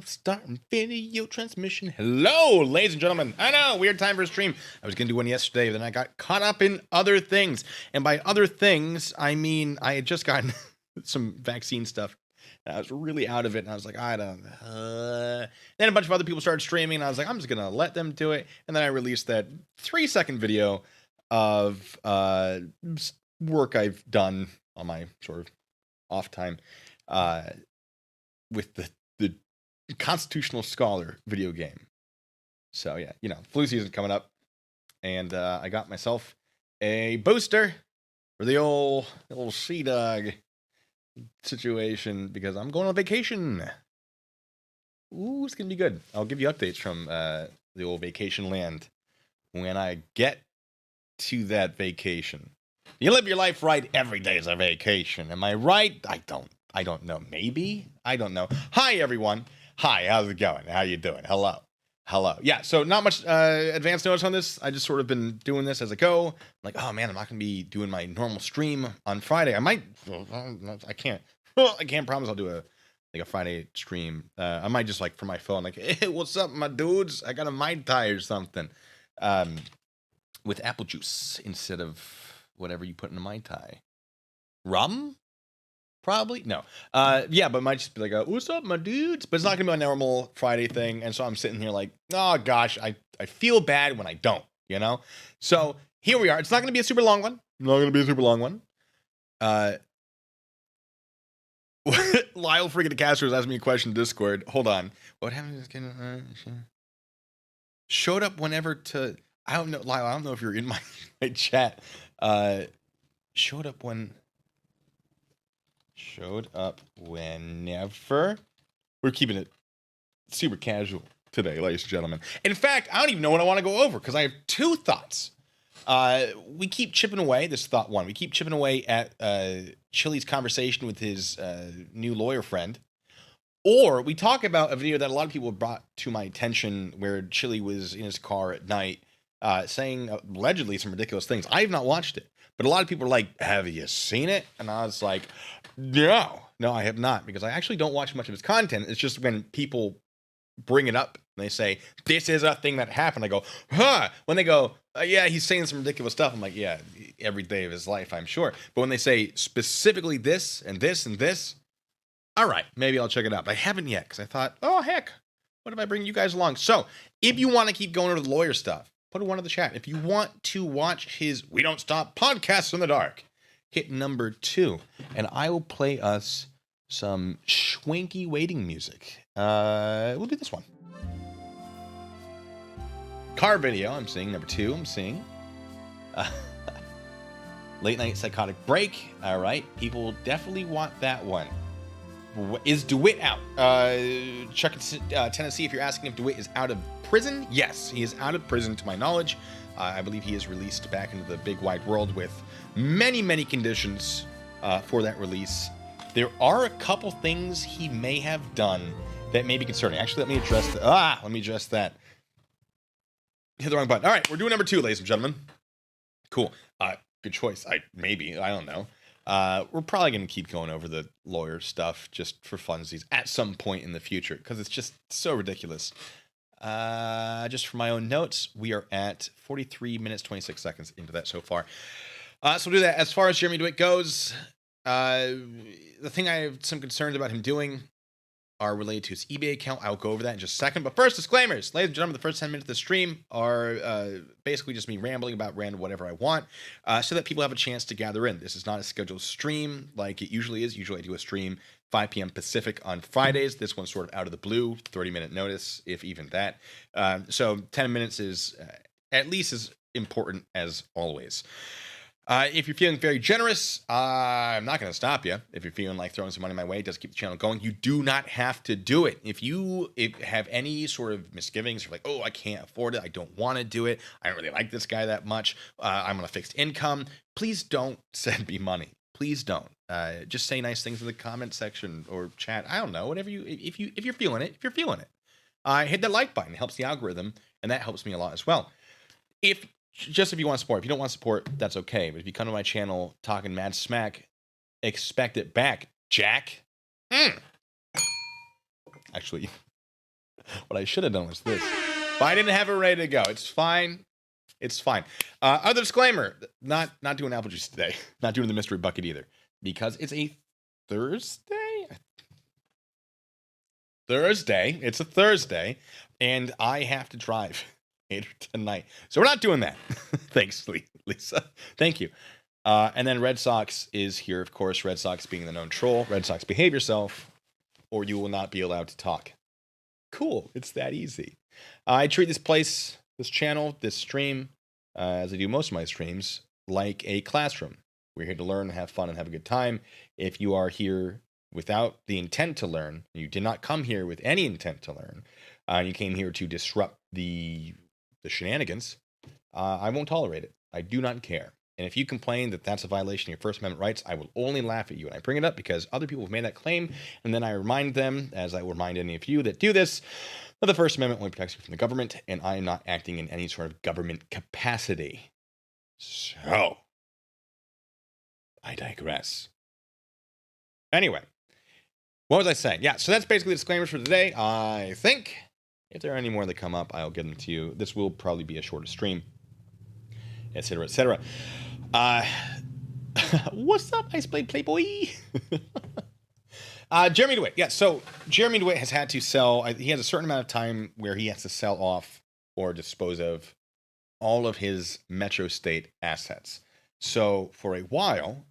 Starting video transmission. Hello, ladies and gentlemen. I know, weird time for a stream. I was going to do one yesterday, then I got caught up in other things. And by other things, I mean I had just gotten some vaccine stuff. I was really out of it, and I was like, I don't know. Then a bunch of other people started streaming, and I was like, I'm just going to let them do it. And then I released that 3-second video of work I've done on my sort of off time with the Constitutional Scholar video game. So yeah, you know, flu season coming up, and I got myself a booster for the old sea dog situation because I'm going on vacation. Ooh, it's gonna be good. I'll give you updates from the old vacation land when I get to that vacation. You live your life right, every day is a vacation. Am I right? I don't know. Maybe? I don't know. Hi, everyone. Hi, how's it going? How you doing? Hello. Yeah, so not much advanced notice on this. I just sort of been doing this as I go. I'm like, oh man, I'm not going to be doing my normal stream on Friday. I might, I can't promise I'll do a Friday stream. I might just like for my phone, like, hey, what's up, my dudes? I got a Mai Tai or something. With apple juice instead of whatever you put in a Mai Tai. Rum? Probably no. Yeah, but it might just be like, what's up, my dudes? But it's not gonna be a normal Friday thing, and so I'm sitting here like, oh gosh, I feel bad when I don't, you know. So here we are. It's not gonna be a super long one. Lyle freaking the caster was asking me a question in Discord. Hold on. What happened to this showed up whenever to? I don't know, Lyle. I don't know if you're in my chat. Showed up whenever. We're keeping it super casual today, ladies and gentlemen. In fact, I don't even know what I want to go over because I have two thoughts. We keep chipping away. This is thought one. We keep chipping away at Chille's conversation with his new lawyer friend. Or we talk about a video that a lot of people brought to my attention where Chille was in his car at night saying allegedly some ridiculous things. I have not watched it. But a lot of people are like, have you seen it? And I was like, no, I have not, because I actually don't watch much of his content. It's just when people bring it up and they say, this is a thing that happened, I go, huh. When they go, yeah, he's saying some ridiculous stuff, I'm like, yeah, every day of his life, I'm sure. But when they say specifically this and this and this, all right, maybe I'll check it out. But I haven't yet, because I thought, oh, heck, what if I bring you guys along? So if you want to keep going over the lawyer stuff, put one in the chat. If you want to watch his We Don't Stop Podcasts in the Dark, hit number 2, and I will play us some schwanky waiting music. We'll do this one. Car video, I'm seeing. Number 2, I'm seeing. Late night psychotic break. All right, people definitely want that one. Is DeWitt out? Chuck Tennessee, if you're asking if DeWitt is out of prison, yes, he is out of prison to my knowledge. I believe he is released back into the big wide world with many, many conditions for that release. There are a couple things he may have done that may be concerning. Actually, let me address that. Hit the wrong button. All right, we're doing number 2, ladies and gentlemen. Cool. Good choice. I don't know. We're probably going to keep going over the lawyer stuff just for funsies at some point in the future because it's just so ridiculous. Just for my own notes, we are at 43 minutes, 26 seconds into that so far. So we'll do that. As far as Jeremy DeWitt goes, the thing I have some concerns about him doing are related to his eBay account. I'll go over that in just a second. But first, disclaimers. Ladies and gentlemen, the first 10 minutes of the stream are basically just me rambling about random whatever I want so that people have a chance to gather in. This is not a scheduled stream like it usually is. Usually I do a stream 5 p.m. Pacific on Fridays. This one's sort of out of the blue, 30-minute notice, if even that. So 10 minutes is at least as important as always. If you're feeling very generous, I'm not going to stop you. If you're feeling like throwing some money my way, it does keep the channel going. You do not have to do it. If you have any sort of misgivings, you're like, oh, I can't afford it. I don't want to do it. I don't really like this guy that much. I'm on a fixed income. Please don't send me money. Please don't. Just say nice things in the comment section or chat. I don't know, whatever if you're feeling it, hit that like button. It helps the algorithm, and that helps me a lot as well. If you want to support. If you don't want to support, that's okay. But if you come to my channel talking mad smack, expect it back, Jack. Actually, what I should have done was this. But I didn't have it ready to go. It's fine. It's fine. Other disclaimer, not doing apple juice today. Not doing the mystery bucket either. Because it's a Thursday? It's a Thursday. And I have to drive later tonight. So we're not doing that. Thanks, Lisa. Thank you. And then Red Sox is here, of course. Red Sox being the known troll. Red Sox, behave yourself, or you will not be allowed to talk. Cool. It's that easy. I treat this channel, this stream, as I do most of my streams, like a classroom. We're here to learn, have fun, and have a good time. If you are here without the intent to learn, you did not come here with any intent to learn, you came here to disrupt the shenanigans, I won't tolerate it. I do not care. And if you complain that that's a violation of your First Amendment rights, I will only laugh at you. And I bring it up because other people have made that claim, and then I remind them, as I will remind any of you that do this, that the First Amendment only protects you from the government, and I am not acting in any sort of government capacity. So, I digress. Anyway, what was I saying? Yeah, so that's basically the disclaimers for today. I think if there are any more that come up, I'll get them to you. This will probably be a shorter stream, etc., etc. What's up, Iceblade Playboy? Jeremy DeWitt. Yeah, so Jeremy DeWitt has had to sell, he has a certain amount of time where he has to sell off or dispose of all of his Metro State assets. So for a while,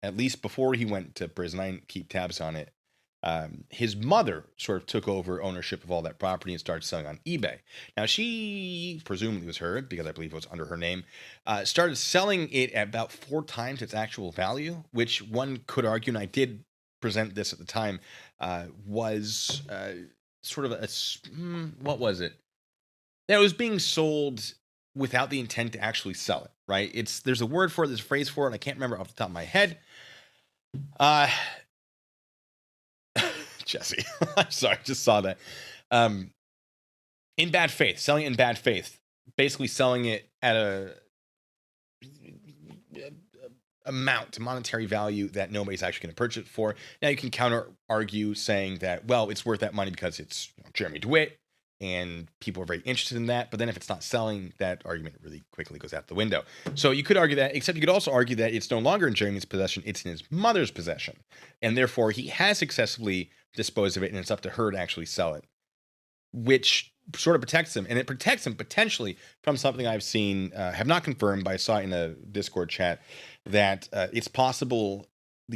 at least before he went to prison, I didn't keep tabs on it, his mother sort of took over ownership of all that property and started selling on eBay. Now, she, presumably was her, because I believe it was under her name, started selling it at about 4 times its actual value, which one could argue, and I did present this at the time, was sort of what was it? That it was being sold without the intent to actually sell it, right? There's a word for it, there's a phrase for it, and I can't remember off the top of my head. Jesse, I'm sorry, just saw that. In bad faith, selling it in bad faith, basically selling it at a monetary value that nobody's actually going to purchase it for. Now you can counter argue saying that, well, it's worth that money because it's Jeremy DeWitt and people are very interested in that. But then if it's not selling, that argument really quickly goes out the window. So you could argue that, except you could also argue that it's no longer in Jeremy's possession, it's in his mother's possession. And therefore he has successfully disposed of it, and it's up to her to actually sell it, which sort of protects him. And it protects him potentially from something I've seen, have not confirmed, but I saw it in a Discord chat, that it's possible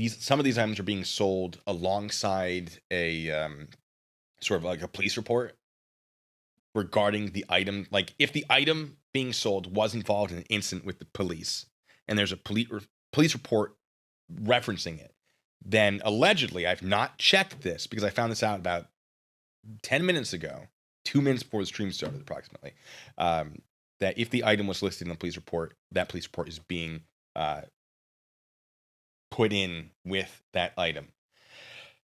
some of these items are being sold alongside a sort of like a police report regarding the item. Like if the item being sold was involved in an incident with the police and there's a police report referencing it, then allegedly, I've not checked this because I found this out about 10 minutes ago, 2 minutes before the stream started approximately, that if the item was listed in the police report, that police report is being put in with that item.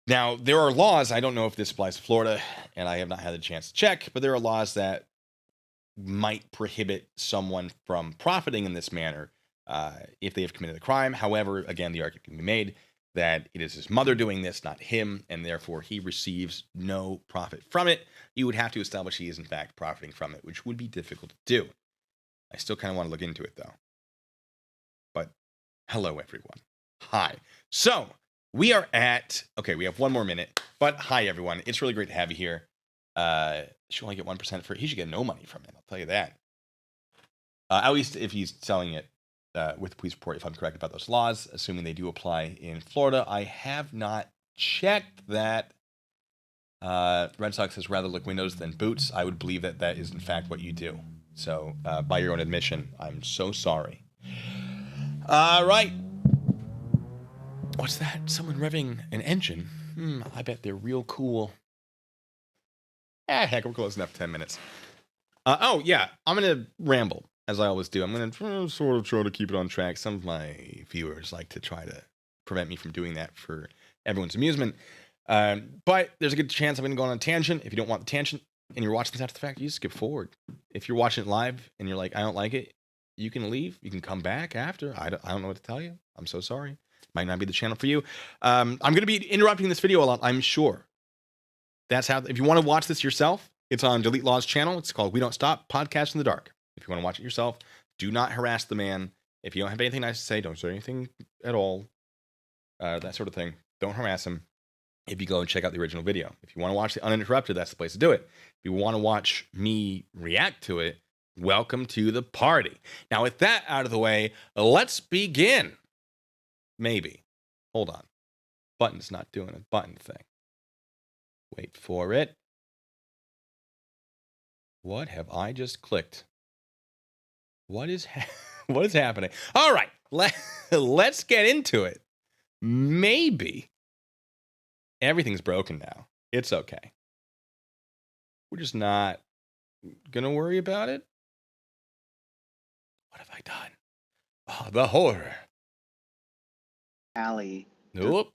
Now, there are laws, I don't know if this applies to Florida, and I have not had a chance to check, but there are laws that might prohibit someone from profiting in this manner if they have committed a crime. However, again, the argument can be made that it is his mother doing this, not him, and therefore he receives no profit from it. You would have to establish he is in fact profiting from it, which would be difficult to do. I still kind of want to look into it though. But hello everyone. Hi. So we are at, okay, we have 1 more minute, but hi everyone. It's really great to have you here. Should only get 1% for it. He should get no money from it, I'll tell you that. At least if he's selling it with the police report, if I'm correct about those laws, assuming they do apply in Florida. I have not checked that. Red Sox has rather look windows than boots. I would believe that that is in fact what you do. So by your own admission, I'm so sorry. All right. What's that? Someone revving an engine? I bet they're real cool. Heck, we're close enough. 10 minutes. Oh, yeah. I'm going to ramble, as I always do. I'm going to sort of try to keep it on track. Some of my viewers like to try to prevent me from doing that for everyone's amusement. But there's a good chance I'm going to go on a tangent. If you don't want the tangent and you're watching this after the fact, you skip forward. If you're watching it live and you're like, I don't like it, you can leave. You can come back after. I don't know what to tell you. I'm so sorry. Might not be the channel for you. I'm going to be interrupting this video a lot, I'm sure. That's how, if you want to watch this yourself, it's on Delete Lawz channel. It's called We Don't Stop, Podcast in the Dark. If you want to watch it yourself, do not harass the man. If you don't have anything nice to say, don't say anything at all. That sort of thing. Don't harass him. If you go and check out the original video. If you want to watch the uninterrupted, that's the place to do it. If you want to watch me react to it, welcome to the party. Now, with that out of the way, let's begin. Maybe. Hold on. Button's not doing a button thing. Wait for it. What have I just clicked? What is happening? All right, let's get into it. Maybe everything's broken now. It's okay. We're just not gonna worry about it. What have I done? Oh, the horror. Allie. Nope.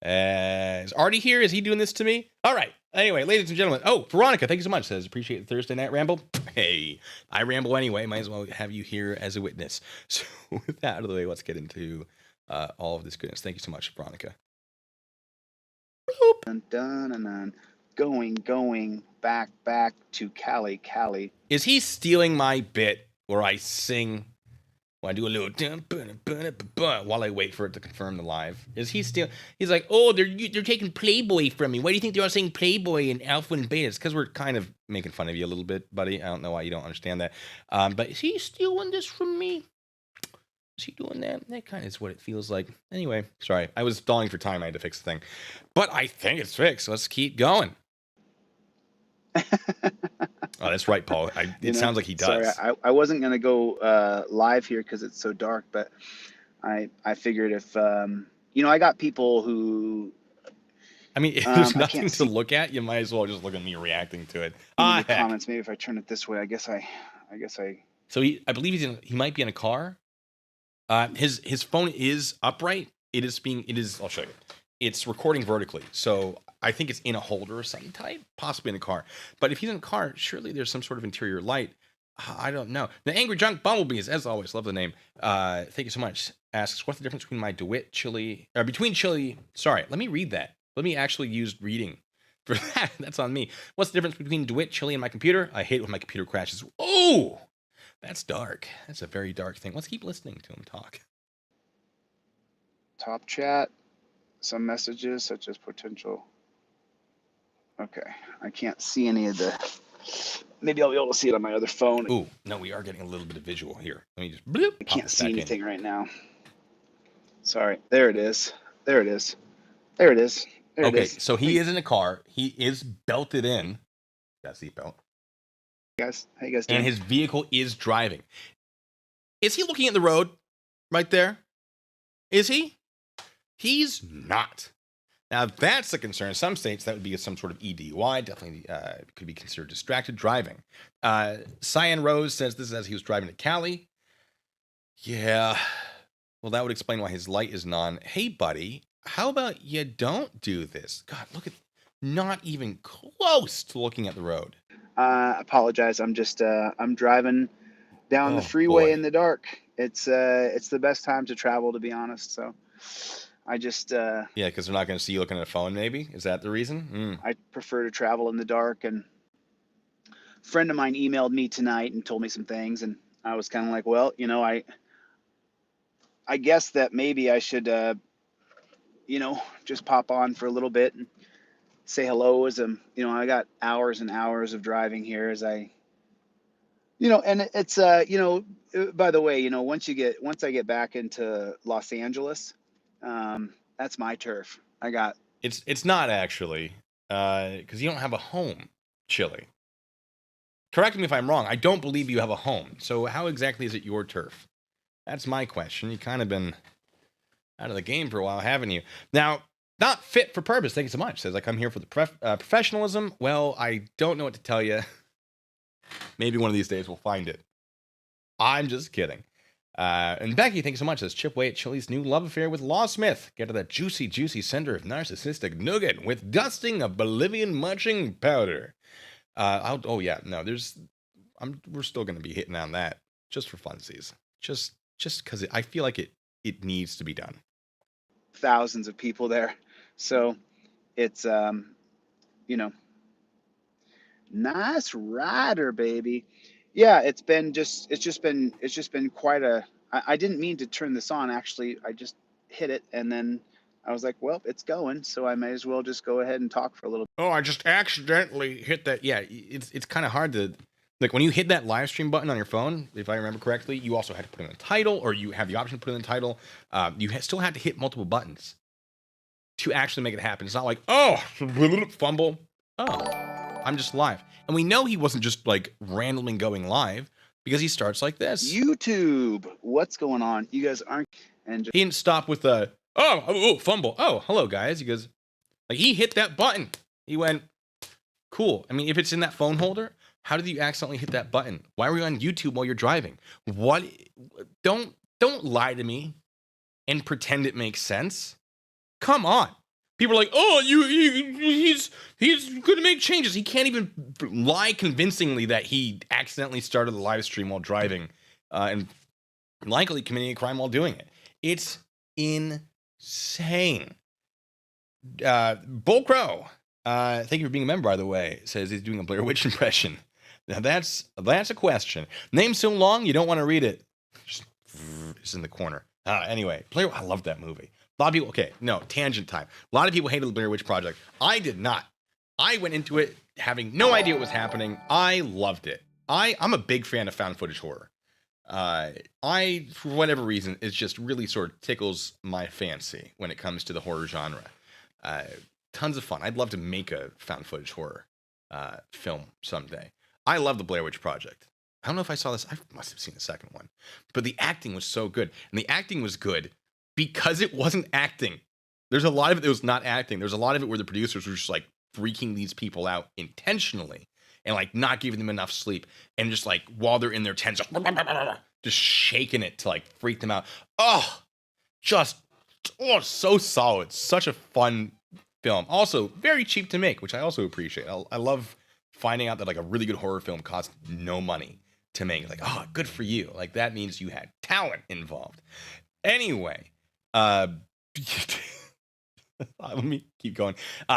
Is Artie here? Is he doing this to me? All right. Anyway, ladies and gentlemen. Oh, Veronica, thank you so much. Says, appreciate the Thursday night ramble. Hey, I ramble anyway. Might as well have you here as a witness. So with that out of the way, let's get into all of this goodness. Thank you so much, Veronica. Dun, dun, dun, dun. Going back to Cali. Is he stealing my bit where I sing? I do a little while I wait for it to confirm the live. Is he still? He's like, oh, they're taking Playboy from me. Why do you think they're all saying Playboy and Alpha and Beta? It's because we're kind of making fun of you a little bit, buddy. I don't know why you don't understand that. But is he stealing this from me? Is he doing that? That kind of is what it feels like. Anyway, sorry. I was stalling for time. I had to fix the thing. But I think it's fixed. Let's keep going. Oh, that's right, Paul. It sounds like he does. Sorry, I wasn't going to go live here because it's so dark, but I figured if, I got people who... I mean, if there's nothing to look at, you might as well just look at me reacting to it. In the comments, maybe if I turn it this way, I guess I... So I believe he might be in a car. His phone is upright. It is, I'll show you. It's recording vertically. So I think it's in a holder or something type, possibly in a car. But if he's in a car, surely there's some sort of interior light. I don't know. The Angry Junk Bumblebees, as always, love the name. Thank you so much. Asks, what's the difference between my DeWitt, Chille, between Chille, sorry, let me read that. Let me actually use reading for that. That's on me. What's the difference between DeWitt, Chille, and my computer? I hate it when my computer crashes. Oh, that's dark. That's a very dark thing. Let's keep listening to him talk. Top chat. Some messages such as potential. Okay, I can't see any of the. Maybe I'll be able to see it on my other phone. Ooh, no, we are getting a little bit of visual here. Let me just. Bloop, I can't see anything right now. Sorry. There it is. Okay, so he is in a car. He is belted in. Got a seatbelt. Guys, how you guys doing? And his vehicle is driving. Is he looking at the road right there? Is he? He's not. Now, that's a concern. In some states, that would be some sort of EDUI. Definitely could be considered distracted driving. Cyan Rose says this is as he was driving to Cali. Yeah. Well, that would explain why his light is non. Hey, buddy, how about you don't do this? God, look at, not even close to looking at the road. Apologize. I'm just, I'm driving down the freeway in the dark. It's the best time to travel, to be honest. So I just, yeah, because they're not going to see you looking at a phone, maybe? Is that the reason? I prefer to travel in the dark. And a friend of mine emailed me tonight and told me some things. And I was kind of like, well, I guess that maybe I should, just pop on for a little bit and say hello as I got hours and hours of driving here as I, and it's, by the way, once I get back into Los Angeles, that's my turf. It's not actually, because you don't have a home, Chille. Correct me if I'm wrong. I don't believe you have a home. So how exactly is it your turf? That's my question. You've kind of been out of the game for a while, haven't you? Now, not fit for purpose. Thank you so much. Says, I come here for the professionalism. Well, I don't know what to tell you. Maybe one of these days we'll find it. I'm just kidding. And Becky, thank you so much. Says, chip away at Chille's new love affair with Law Smith. Get to that juicy, juicy center of narcissistic nougat with dusting of Bolivian munching powder. Oh yeah, no, we're still going to be hitting on that just for funsies. Just because I feel like it needs to be done. Thousands of people there. So, it's you know, nice rider, baby. Yeah, it's just been quite a. I didn't mean to turn this on. Actually, I just hit it, and then I was like, well, it's going, so I may as well just go ahead and talk for a little. Oh, I just accidentally hit that. Yeah, it's kind of hard to, like, when you hit that live stream button on your phone, if I remember correctly, you also had to put in the title, or you have the option to put in the title. Still had to hit multiple buttons to actually make it happen. It's not like, oh, fumble. Oh, I'm just live. And we know he wasn't just like randomly going live, because he starts like this. YouTube, what's going on? You guys aren't, and just, He didn't stop with the, oh, fumble. Oh, hello, guys. He goes, like, he hit that button. He went, cool. I mean, if it's in that phone holder, how did you accidentally hit that button? Why were you on YouTube while you're driving? What? Don't lie to me and pretend it makes sense. Come on. People are like, oh, he's going to make changes. He can't even lie convincingly that he accidentally started the live stream while driving, and likely committing a crime while doing it. It's insane. Bull Crow, thank you for being a member, by the way, says he's doing a Blair Witch impression. Now that's a question. Name so long you don't want to read it. It's in the corner. Anyway, I love that movie. A lot of people, okay, no, tangent time. A lot of people hated the Blair Witch Project. I did not. I went into it having no idea what was happening. I loved it. I'm a big fan of found footage horror. For whatever reason, it just really sort of tickles my fancy when it comes to the horror genre. Tons of fun. I'd love to make a found footage horror film someday. I love the Blair Witch Project. I don't know if I saw this. I must have seen the second one. But the acting was so good. And the acting was good because it wasn't acting. There's a lot of it that was not acting. There's a lot of it where the producers were just like freaking these people out intentionally and like not giving them enough sleep. And just like while they're in their tents, just shaking it to like freak them out. Oh, so solid. Such a fun film. Also, very cheap to make, which I also appreciate. I love finding out that like a really good horror film costs no money to make. Like, oh, good for you. Like that means you had talent involved. Anyway, let me keep going.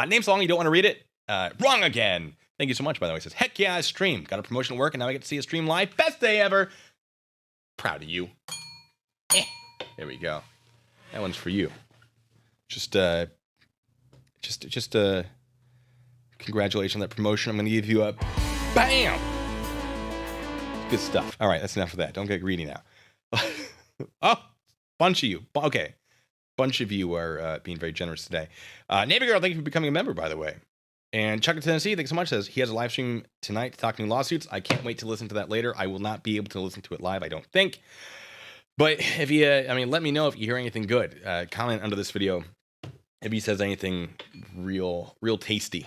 Name song, you don't want to read it? Wrong again. Thank you so much, by the way. It says, heck yeah, I stream. Got a promotion at work, and now I get to see a stream live. Best day ever. Proud of you. There we go. That one's for you. Just congratulations on that promotion. I'm going to give you a bam. Good stuff. All right, that's enough of that. Don't get greedy now. Oh, bunch of you. Okay. Bunch of you are being very generous today. Neighbor Girl, thank you for becoming a member, by the way. And Chuck in Tennessee, thanks so much, says he has a live stream tonight talking lawsuits. I can't wait to listen to that later. I will not be able to listen to it live, I don't think. But if you, let me know if you hear anything good. Comment under this video if he says anything real tasty.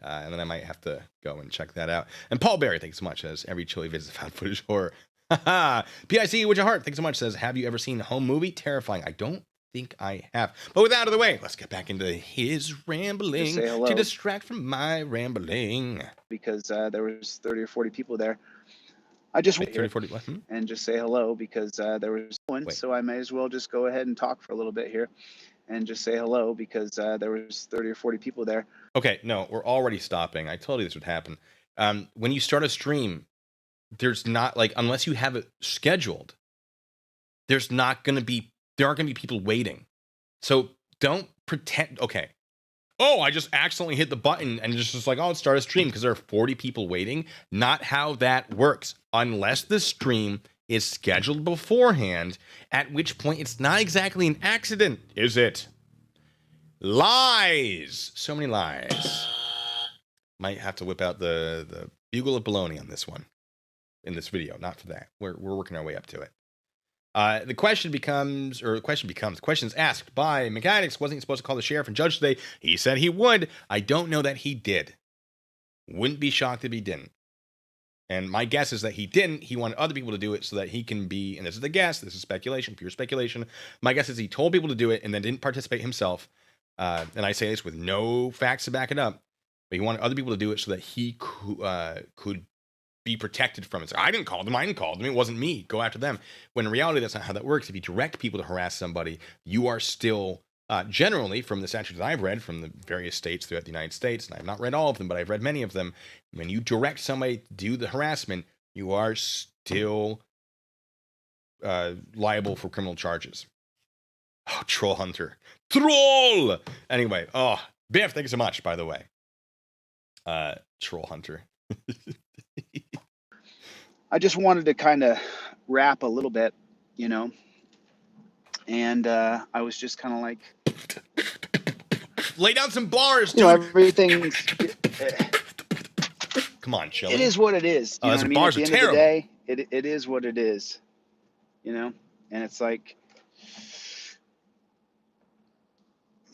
And then I might have to go and check that out. And Paul Berry, thanks so much, says every Chille visit is found footage horror. PIC with your heart, thanks so much, says have you ever seen Home Movie? Terrifying. I don't think I have. But with that out of the way, let's get back into his rambling to distract from my rambling. Because there was 30 or 40 people there. I just wait 30, 40, and just say hello because there was one, so I may as well just go ahead and talk for a little bit here and just say hello because there was 30 or 40 people there. Okay, no, we're already stopping. I told you this would happen. When you start a stream, there's not like, unless you have it scheduled, there aren't going to be people waiting. So don't pretend, okay. Oh, I just accidentally hit the button and just like, oh, let's start a stream because there are 40 people waiting. Not how that works. Unless the stream is scheduled beforehand, at which point it's not exactly an accident, is it? Lies. So many lies. Might have to whip out the bugle of baloney on this one. In this video, not for that. We're working our way up to it. The question is asked by Mechanics. Wasn't he supposed to call the sheriff and judge today? He said he would. I don't know that he did. Wouldn't be shocked if he didn't. And my guess is that he didn't. He wanted other people to do it so that he can be, and this is the guess, this is speculation, pure speculation. My guess is he told people to do it and then didn't participate himself. And I say this with no facts to back it up. But he wanted other people to do it so that he could be protected from it. So I didn't call them. It wasn't me. Go after them. When in reality, that's not how that works. If you direct people to harass somebody, you are still Generally, from the statutes that I've read from the various states throughout the United States, and I've not read all of them, but I've read many of them, when you direct somebody to do the harassment, you are still liable for criminal charges. Oh, Troll Hunter. Troll! Anyway, Biff, thank you so much, by the way. Troll Hunter. I just wanted to kind of rap a little bit, you know, and I was just kind of like, lay down some bars, dude. You know, everything's. Come on, Chille. It is what it is. You know what I mean? Bars At the end of the day, it is what it is. You know, and it's like,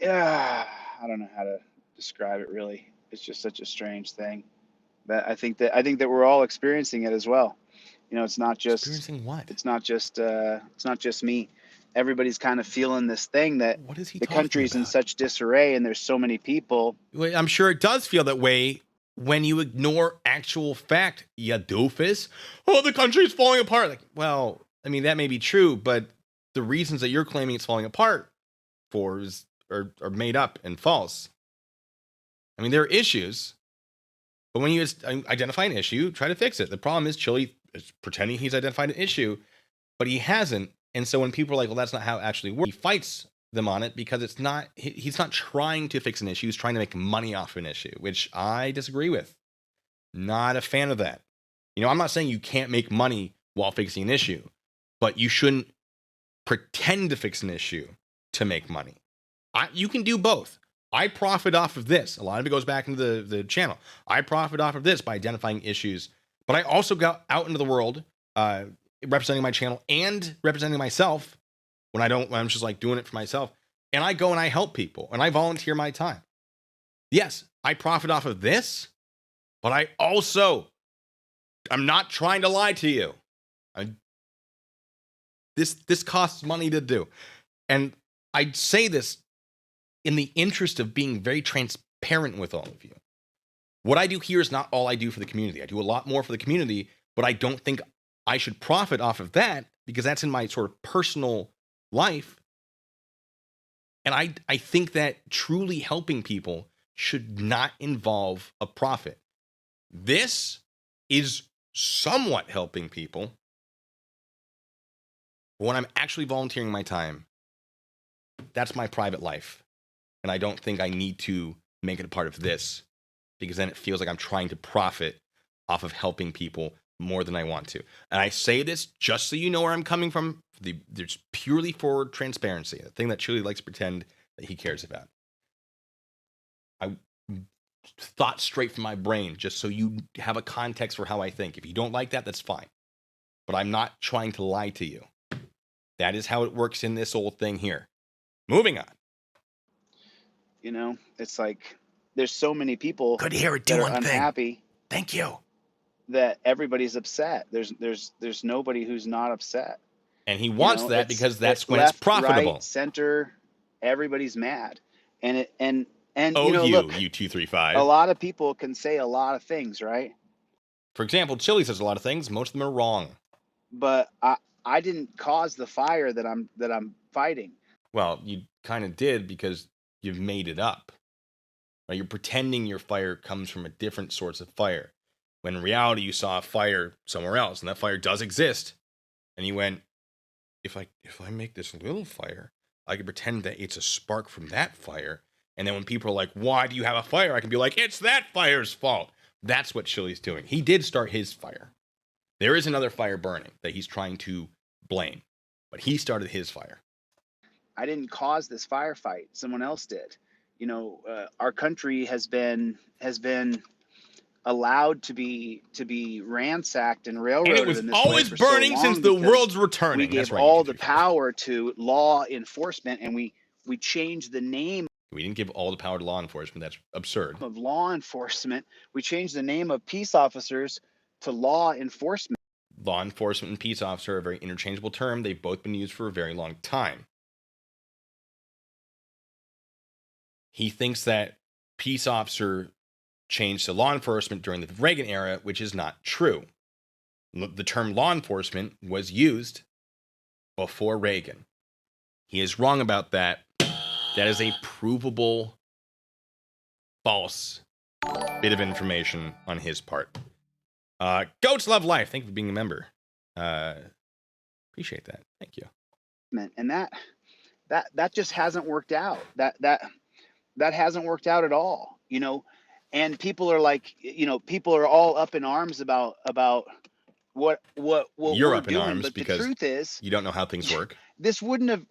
yeah, I don't know how to describe it really. It's just such a strange thing. But I think that we're all experiencing it as well. You know, it's not just experiencing what? It's not just me. Everybody's kind of feeling this thing that what is he the country's about? in such disarray and there's so many people. Well, I'm sure it does feel that way when you ignore actual fact, you doofus. Oh, the country's falling apart. Like, well, I mean, that may be true, but the reasons that you're claiming it's falling apart for are made up and false. I mean, there are issues, but when you identify an issue, try to fix it. The problem is Chille is pretending he's identified an issue, but he hasn't. And so when people are like, well, that's not how it actually works, he fights them on it because it's not, he's not trying to fix an issue. He's trying to make money off an issue, which I disagree with. Not a fan of that. You know, I'm not saying you can't make money while fixing an issue, but you shouldn't pretend to fix an issue to make money. You can do both. I profit off of this. A lot of it goes back into the channel. I profit off of this by identifying issues, but I also go out into the world, representing my channel and representing myself when I'm just like doing it for myself. And I go and I help people and I volunteer my time. Yes, I profit off of this, but I'm not trying to lie to you. This costs money to do. And I say this in the interest of being very transparent with all of you. What I do here is not all I do for the community. I do a lot more for the community, but I don't think I should profit off of that because that's in my sort of personal life. And I think that truly helping people should not involve a profit. This is somewhat helping people. But when I'm actually volunteering my time, that's my private life. And I don't think I need to make it a part of this because then it feels like I'm trying to profit off of helping people more than I want to. And I say this just so you know where I'm coming from. There's purely for transparency, the thing that Chille likes to pretend that he cares about. I thought straight from my brain just so you have a context for how I think. If you don't like that, that's fine. But I'm not trying to lie to you. That is how it works in this old thing here. Moving on. You know, it's like there's so many people Good to hear it. that Do are one thing. unhappy Thank you. that everybody's upset. There's nobody who's not upset. And he wants that because that's when left, it's profitable. Right, center, everybody's mad. And Oh, you know, look, you 235. a lot of people can say a lot of things, right? For example, Chille says a lot of things. Most of them are wrong. But I didn't cause the fire that I'm fighting. Well, you kind of did because you've made it up. Right? You're pretending your fire comes from a different source of fire, when in reality you saw a fire somewhere else, and that fire does exist. And you went, if I make this little fire, I can pretend that it's a spark from that fire. And then when people are like, why do you have a fire? I can be like, it's that fire's fault. That's what Chille's doing. He did start his fire. There is another fire burning that he's trying to blame, but he started his fire. I didn't cause this firefight. Someone else did. You know, our country has been allowed to be ransacked and railroaded. And it was in this always way burning so since the because world's returning. we gave That's right, all the power to law enforcement, and we changed the name We didn't give all the power to law enforcement. That's absurd. of law enforcement. We changed the name of peace officers to law enforcement. Law enforcement and peace officer are a very interchangeable term. They've both been used for a very long time. He thinks that peace officer changed to law enforcement during the Reagan era, which is not true. The term law enforcement was used before Reagan. He is wrong about that. That is a provable false bit of information on his part. Goats Love Life. Thank you for being a member. Appreciate that. Thank you. And that just hasn't worked out. That hasn't worked out at all, you know. And people are like, you know, people are all up in arms about what You're we're up in doing. arms But the because truth is, you don't know how things work. this wouldn't have.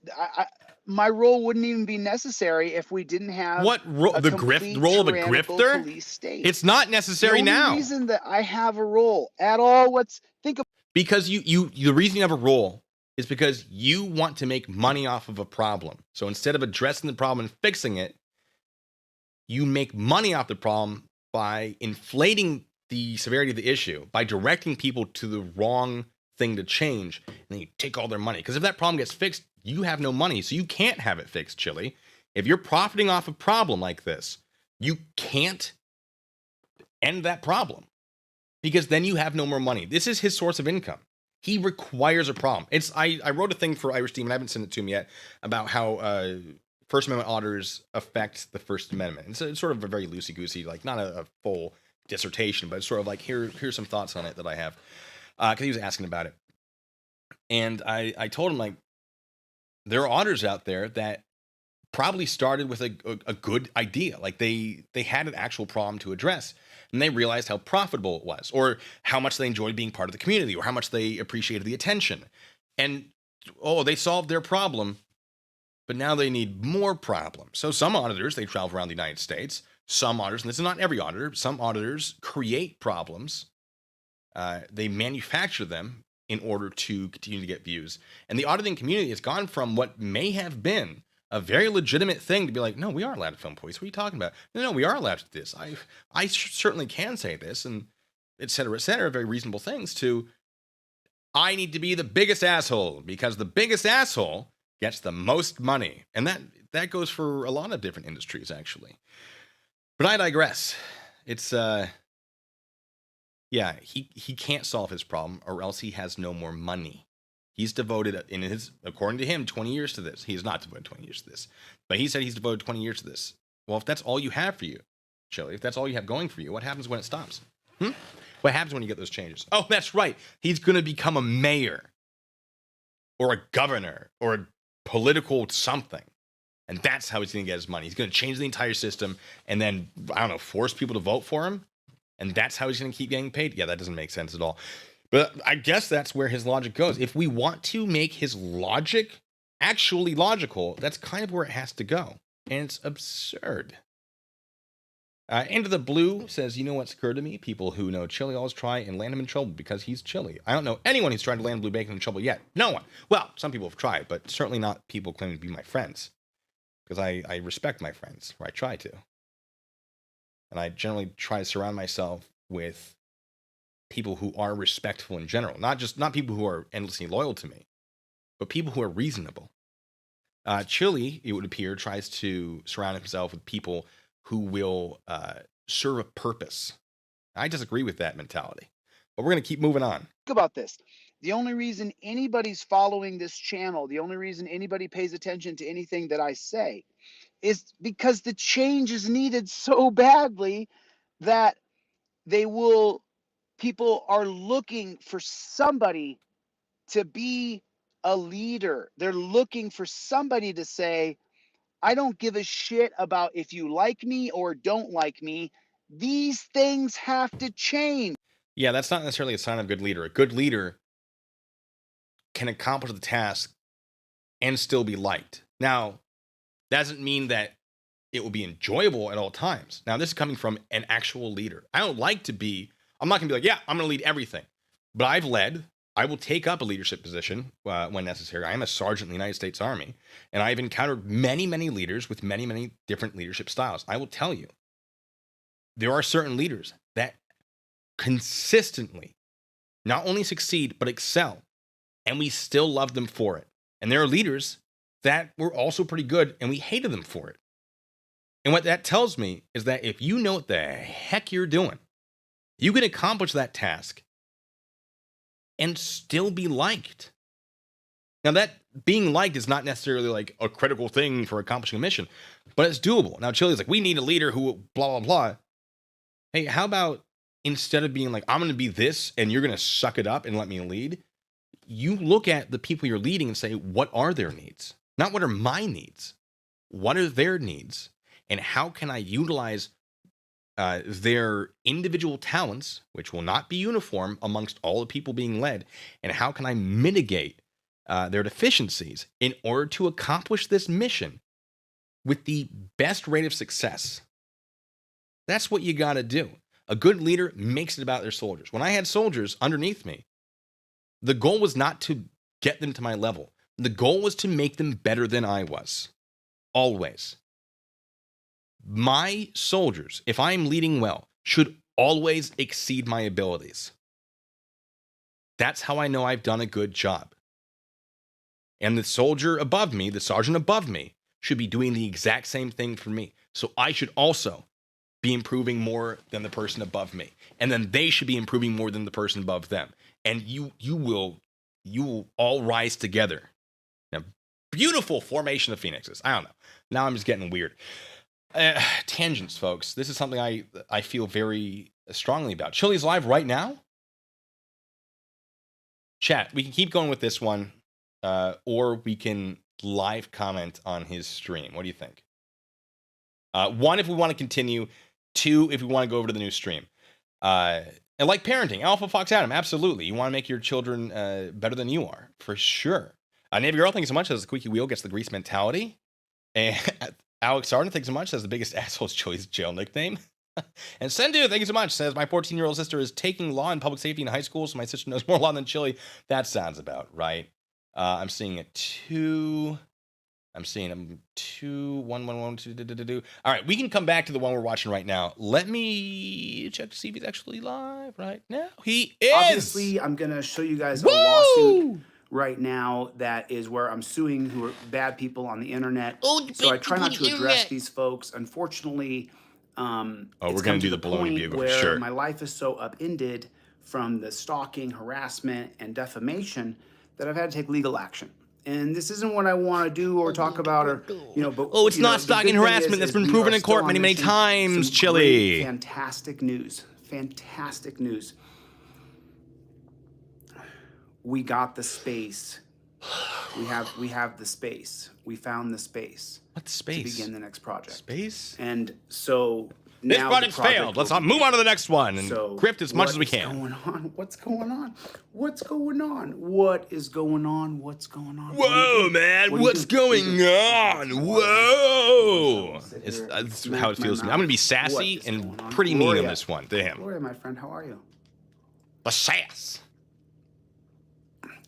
My role wouldn't even be necessary if we didn't have What role? The role of a grifter? Police state. It's not necessary now. The only reason that I have a role at all, because the reason you have a role is because you want to make money off of a problem. So instead of addressing the problem and fixing it, you make money off the problem by inflating the severity of the issue, by directing people to the wrong thing to change, and then you take all their money. Because if that problem gets fixed, you have no money, so you can't have it fixed, Chille. If you're profiting off a problem like this, you can't end that problem because then you have no more money. This is his source of income. He requires a problem. I wrote a thing for Irish Team, and I haven't sent it to him yet, about how First Amendment auditors affect the First Amendment. And so it's sort of a very loosey-goosey, like not a full dissertation, but it's sort of like, here's some thoughts on it that I have. Because he was asking about it. And I told him, like, there are auditors out there that probably started with a good idea. Like they had an actual problem to address, and they realized how profitable it was, or how much they enjoyed being part of the community, or how much they appreciated the attention. And, they solved their problem, but now they need more problems. So some auditors, they travel around the United States. Some auditors, and this is not every auditor, some auditors create problems. They manufacture them in order to continue to get views. And the auditing community has gone from what may have been a very legitimate thing to be like, no, we are allowed to film police. What are you talking about? No, we are allowed to do this. I certainly can say this, and et cetera, very reasonable things, to I need to be the biggest asshole because the biggest asshole gets the most money. And that goes for a lot of different industries, actually. But I digress. It's, yeah, he can't solve his problem, or else he has no more money. He's devoted, according to him, 20 years to this. He is not devoted 20 years to this. But he said he's devoted 20 years to this. Well, if that's all you have for you, Chille, if that's all you have going for you, what happens when it stops? What happens when you get those changes? Oh, that's right. He's going to become a mayor, or a governor, or a political something. And that's how he's going to get his money. He's going to change the entire system and then, I don't know, force people to vote for him. And that's how he's going to keep getting paid. Yeah, that doesn't make sense at all. But I guess that's where his logic goes. If we want to make his logic actually logical, that's kind of where it has to go. And it's absurd. Into the Blue says, you know what's occurred to me? People who know Chille always try and land him in trouble because he's Chille. I don't know anyone who's tried to land Blue Bacon in trouble yet. No one. Well, some people have tried, but certainly not people claiming to be my friends. Because I respect my friends, or I try to. And I generally try to surround myself with people who are respectful in general. Not people who are endlessly loyal to me, but people who are reasonable. Chille, it would appear, tries to surround himself with people who will serve a purpose. I disagree with that mentality, but we're going to keep moving on. Think about this. The only reason anybody's following this channel, the only reason anybody pays attention to anything that I say is because the change is needed so badly that people are looking for somebody to be a leader. They're looking for somebody to say, I don't give a shit about if you like me or don't like me. These things have to change. Yeah, that's not necessarily a sign of a good leader. A good leader can accomplish the task and still be liked. Now, that doesn't mean that it will be enjoyable at all times. Now, this is coming from an actual leader. I'm not going to be like, yeah, I'm going to lead everything. But I've led. I will take up a leadership position when necessary. I am a sergeant in the United States Army, and I've encountered many, many leaders with many, many different leadership styles. I will tell you, there are certain leaders that consistently not only succeed, but excel, and we still love them for it. And there are leaders that were also pretty good, and we hated them for it. And what that tells me is that if you know what the heck you're doing, you can accomplish that task and still be liked. Now, that being liked is not necessarily like a critical thing for accomplishing a mission, but it's doable. Now, Chille's like, we need a leader who blah, blah, blah. Hey, how about instead of being like, I'm going to be this and you're going to suck it up and let me lead, you look at the people you're leading and say, what are their needs? Not what are my needs? What are their needs? And how can I utilize their individual talents, which will not be uniform amongst all the people being led, and how can I mitigate their deficiencies in order to accomplish this mission with the best rate of success? That's what you got to do. A good leader makes it about their soldiers. When I had soldiers underneath me, the goal was not to get them to my level. The goal was to make them better than I was. Always. My soldiers, if I'm leading well, should always exceed my abilities. That's how I know I've done a good job. And the soldier above me, the sergeant above me, should be doing the exact same thing for me. So I should also be improving more than the person above me. And then they should be improving more than the person above them. And you will all rise together. Now, beautiful formation of phoenixes. I don't know. Now I'm just getting weird. Tangents, folks. This is something I feel very strongly about. Chille's live right now. Chat, we can keep going with this one, or we can live comment on his stream. What do you think? One, if we want to continue. Two, if we want to go over to the new stream. And like parenting, Alpha Fox Adam, absolutely. You want to make your children better than you are, for sure. Navy Girl, thank you so much. Says the squeaky wheel gets the grease mentality. And Alex Sargent, thank you so much. Says the biggest asshole's Chille's jail nickname. And Sendu, thank you so much. Says my 14-year-old sister is taking law and public safety in high school, so my sister knows more law than Chille. That sounds about right. I'm seeing it 2. I'm seeing them 2, 1, 1, 1, 2, 2, 2, 2. All right, we can come back to the one we're watching right now. Let me check to see if he's actually live right now. He is. Obviously, I'm gonna show you guys a lawsuit right now that is where I'm suing who are bad people on the internet. So I try not to address these folks. Unfortunately, we're gonna do the baloney bugle for sure. My life is so upended from the stalking, harassment, and defamation that I've had to take legal action. And this isn't what I want to do or talk about, or but it's not stalking harassment. That's been proven in court many times. Chille. Fantastic news. Fantastic news. We got the space. We have the space. We found the space. What space? To begin the next project. Space. And so this project's failed. Let's move on to the next one and grift as much as we can. What's going on? What's going on? What is going on? What's going on? Whoa, man! What's going on? Whoa! That's how it feels to me. I'm gonna be sassy and pretty mean on this one to him. Gloria, my friend, how are you? The sass.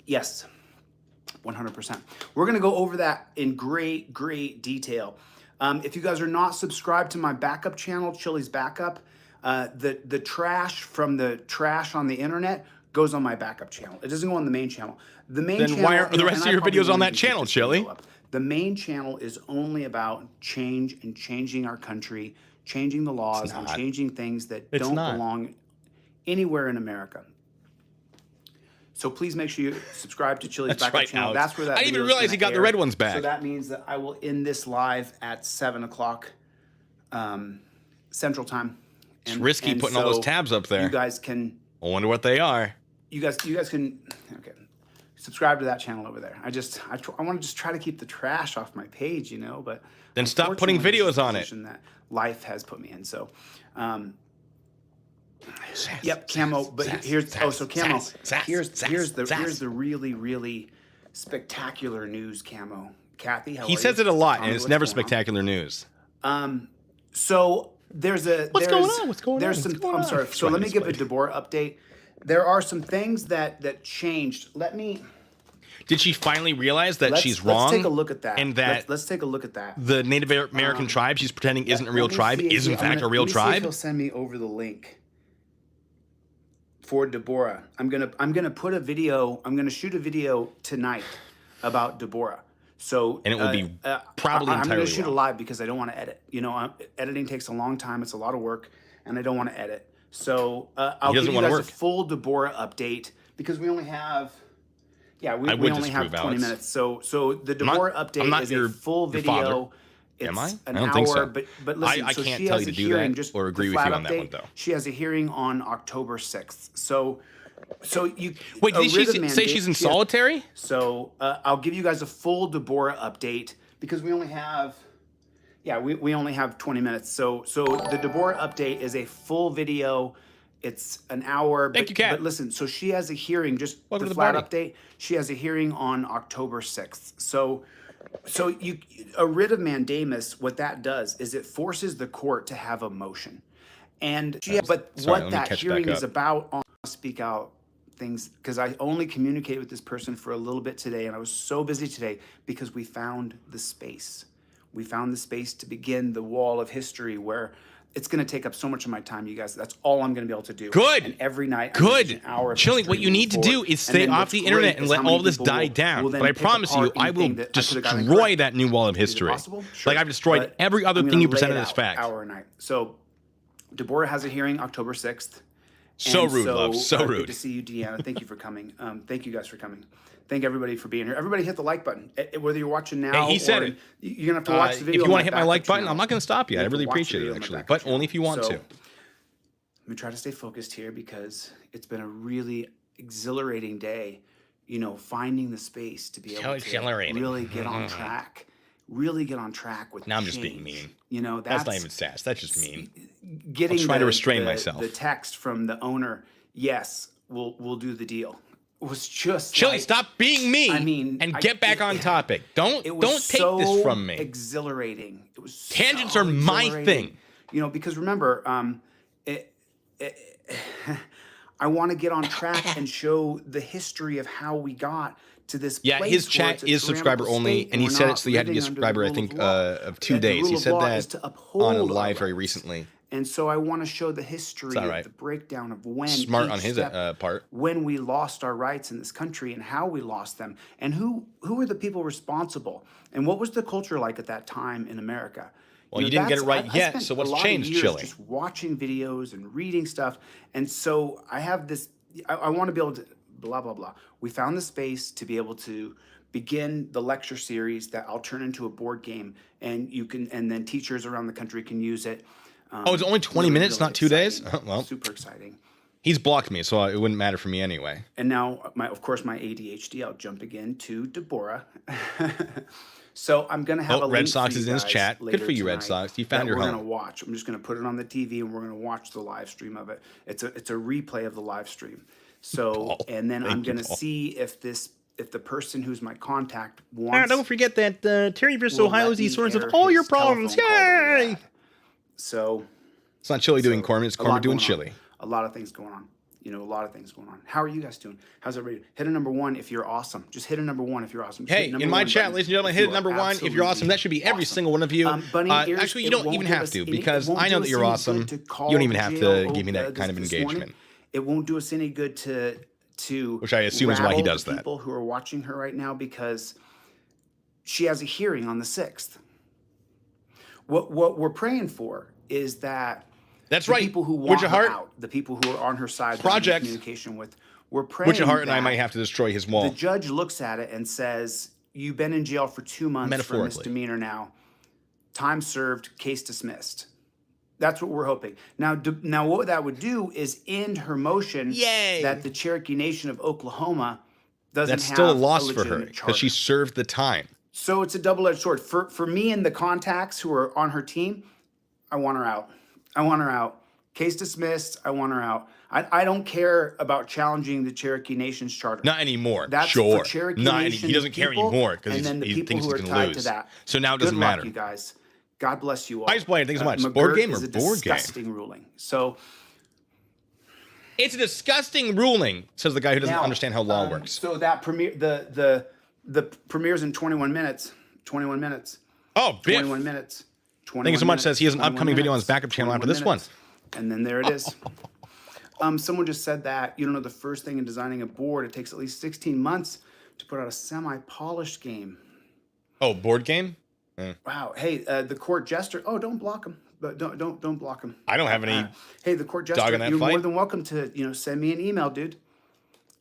Yes, 100%. We're gonna go over that in great detail. If you guys are not subscribed to my backup channel, Chille's Backup, the trash from the trash on the internet goes on my backup channel. It doesn't go on the main channel. The main channel. Then why are the rest of your videos on that channel, Chille? The main channel is only about changing our country, changing the laws, and changing things that don't belong anywhere in America. So please make sure you subscribe to Chille's Backup channel. That's where that. I didn't even realize he got the red ones back. So that means that I will end this live at 7 o'clock Central Time. It's risky putting all those tabs up there. You guys can. I wonder what they are. You guys can. Okay, subscribe to that channel over there. I want to just try to keep the trash off my page, but then stop putting videos on it. That life has put me in. So. Yep, camo. But here's camo. Here's the really spectacular news, camo. Kathy, how are you? He says it a lot, and it's never spectacular news. So there's what's going on? I'm sorry. So let me give a Deborah update. There are some things that changed. Did she finally realize that she's wrong? Let's take a look at that. And that let's take a look at that. The Native American tribe she's pretending isn't a real tribe is in fact a real tribe. See if he'll send me over the link. For Deborah, I'm gonna put a video. I'm gonna shoot a video tonight about Deborah. So and it will be probably I'm entirely gonna shoot it live because I don't want to edit. Editing takes a long time. It's a lot of work, and I don't want to edit. So I'll give you guys a full Deborah update because we only have Yeah, I we would only have disapprove, 20 Alex. minutes. So the I'm not- Deborah I'm update not is your a full father. video. It's Am I? an I don't hour, think so. but listen, I so can't she tell has you a to do hearing, that just or the agree with flat you on that update, one, though. She has a hearing on October 6th. So you Wait, a did writ of she say mandate- she's in she has- solitary? So I'll give you guys a full Deborah update because we only have, we only have 20 minutes. So the Deborah update is a full video. It's an hour. Thank you, Kat. But listen, so she has a hearing, just Welcome the to the flat party. update. She has a hearing on October 6th. So a writ of mandamus, what that does is it forces the court to have a motion. And but Sorry, let what me that catch hearing back is up. about, I'll speak out things because I only communicated with this person for a little bit today, and I was so busy today because we found the space. We found the space to begin the wall of history where it's going to take up so much of my time, you guys. That's all I'm going to be able to do. Good. And every night, I'm gonna teach Good. an hour of Chille, history what you need to moving do forward. is And stay then off what's the great internet and is let how many all this people die will down. then But I pick promise you, apart I will anything that I could've gotten destroy correct. that new wall of Is it history. possible? Sure. Like I've destroyed But every other I'm thing gonna you lay presented it as out fact. hour a night. So Deborah has a hearing October 6th. So And rude, love. So Good rude. to see you, Deanna. Thank you for coming. Thank you guys for coming. Thank everybody for being here. Everybody hit the like button. Whether you're watching now Hey, he said or it. you're gonna have to watch the If video. you on want my to hit my backup like button, channel. I'm not going to stop you. I have to really watch the appreciate video it, on my actually. backup But channel. only if you want So, to. Let me try to stay focused here because it's been a really exhilarating day. You know, finding the space to be able to exhilarating. really get on track. Really get on track with Now I'm just being change. mean. You know, That's not even sass. That's just mean. getting I'll try to restrain myself. The text from the owner, yes, we'll do the deal. It was just Chille, like, stop being me. I mean, and get back on topic. Don't it was take so this from me. Exhilarating. It was Tangents so are my exhilarating. thing. You know, because remember, I want to get on track and show the history of how we got to this Yeah, place his where chat it's a is subscriber tyrannical only, state and he we're said not it so you had to be a living under the subscriber, I rule think, of law. of 2 The days. rule He of said law is that to uphold on a our live very rights. recently. And so I want to show the history all of right. the breakdown of when Smart each on his step, part. when we lost our rights in this country and how we lost them and who were the people responsible and what was the culture like at that time in America. Well, you didn't get it right I yet, spent so a what's lot of changed, years Chille? just watching videos and reading stuff. And so I have this, I want to be able to blah, blah, blah. We found the space to be able to begin the lecture series that I'll turn into a board game and you can, and then teachers around the country can use it. Oh, it's only 20 Really, minutes, really not 2 days? exciting. Well, Super exciting. he's blocked me, so it wouldn't matter for me anyway. And now, of course, my ADHD, I'll jump again to Deborah. So I'm going to have a Red link Sox for is you in his guys chat. Good later for you, Red tonight Sox. You found that your we're home. going to watch. I'm just going to put it on the TV and we're going to watch the live stream of it. It's a replay of the live stream. So, Paul. and then Thank I'm you, going to Paul. see if the person who's my contact wants. Don't forget that Terry vs. will Ohio let is the me source of air all his your problems. telephone call that we Yay! had. So It's not Chille doing So, Corman, it's a Corman lot doing going on. Chille. A lot of things going on. You know, a lot of things going on. How are you guys doing? How's everybody? Hit a number 1 if you're awesome. Just hit a number 1 if you're awesome. Just Hey, hit number in my 1 chat, button ladies and gentlemen, if hit you it number are 1 if you're awesome. That should be every awesome. single one of you. Bunny ears, Actually, you it don't won't even give have us to any- because it won't I know do that us you're any awesome. good to call You don't even have jail to give me that this kind of morning. engagement. It won't do us any good to Which I assume is why he rattle does the that. people who are watching her right now because she has a hearing on the 6th. What we're praying for is that That's the right. people who want Witcher her Heart, out, the people who are on her side, that I'm in Project. communication with, we're praying Witcher Heart and I that might have to destroy his the wall. judge looks at it and says, "You've been in jail for 2 months for a Metaphorically. misdemeanor now. Time served, case dismissed." That's what we're hoping. Now, what that would do is end her motion Yay! that the Cherokee Nation of Oklahoma doesn't That's have still a loss for her legitimate because she charter. served the time. So it's a double-edged sword. For me and the contacts who are on her team, I want her out. I want her out. Case dismissed. I want her out. I don't care about challenging the Cherokee Nation's charter. Not anymore. That's sure. for Cherokee Not Nation he doesn't care people, anymore because and then the he people thinks who he's are going to tied lose. to that. So now it Good doesn't luck, matter. you guys. God bless you all. Ice Blade, thanks so much. Board McGirt game or is a board game? disgusting ruling. So It's a disgusting ruling, says the guy who doesn't now, understand how law works. So that premiere, the premieres in 21 minutes. 21 minutes. Oh, Biff. 21 minutes. 21 Thank you so much. minutes, Says he has an 21 upcoming video on his minutes, backup channel after 21 this one. minutes. And then there it is. Someone just said that, you don't know the first thing in designing a board, it takes at least 16 months to put out a semi-polished game. Oh, board game? Wow. Hey, the court jester. Oh, don't block him. But don't block him. I don't have any. Hey, the court dog jester. in that You're more fight. than welcome to send me an email, dude.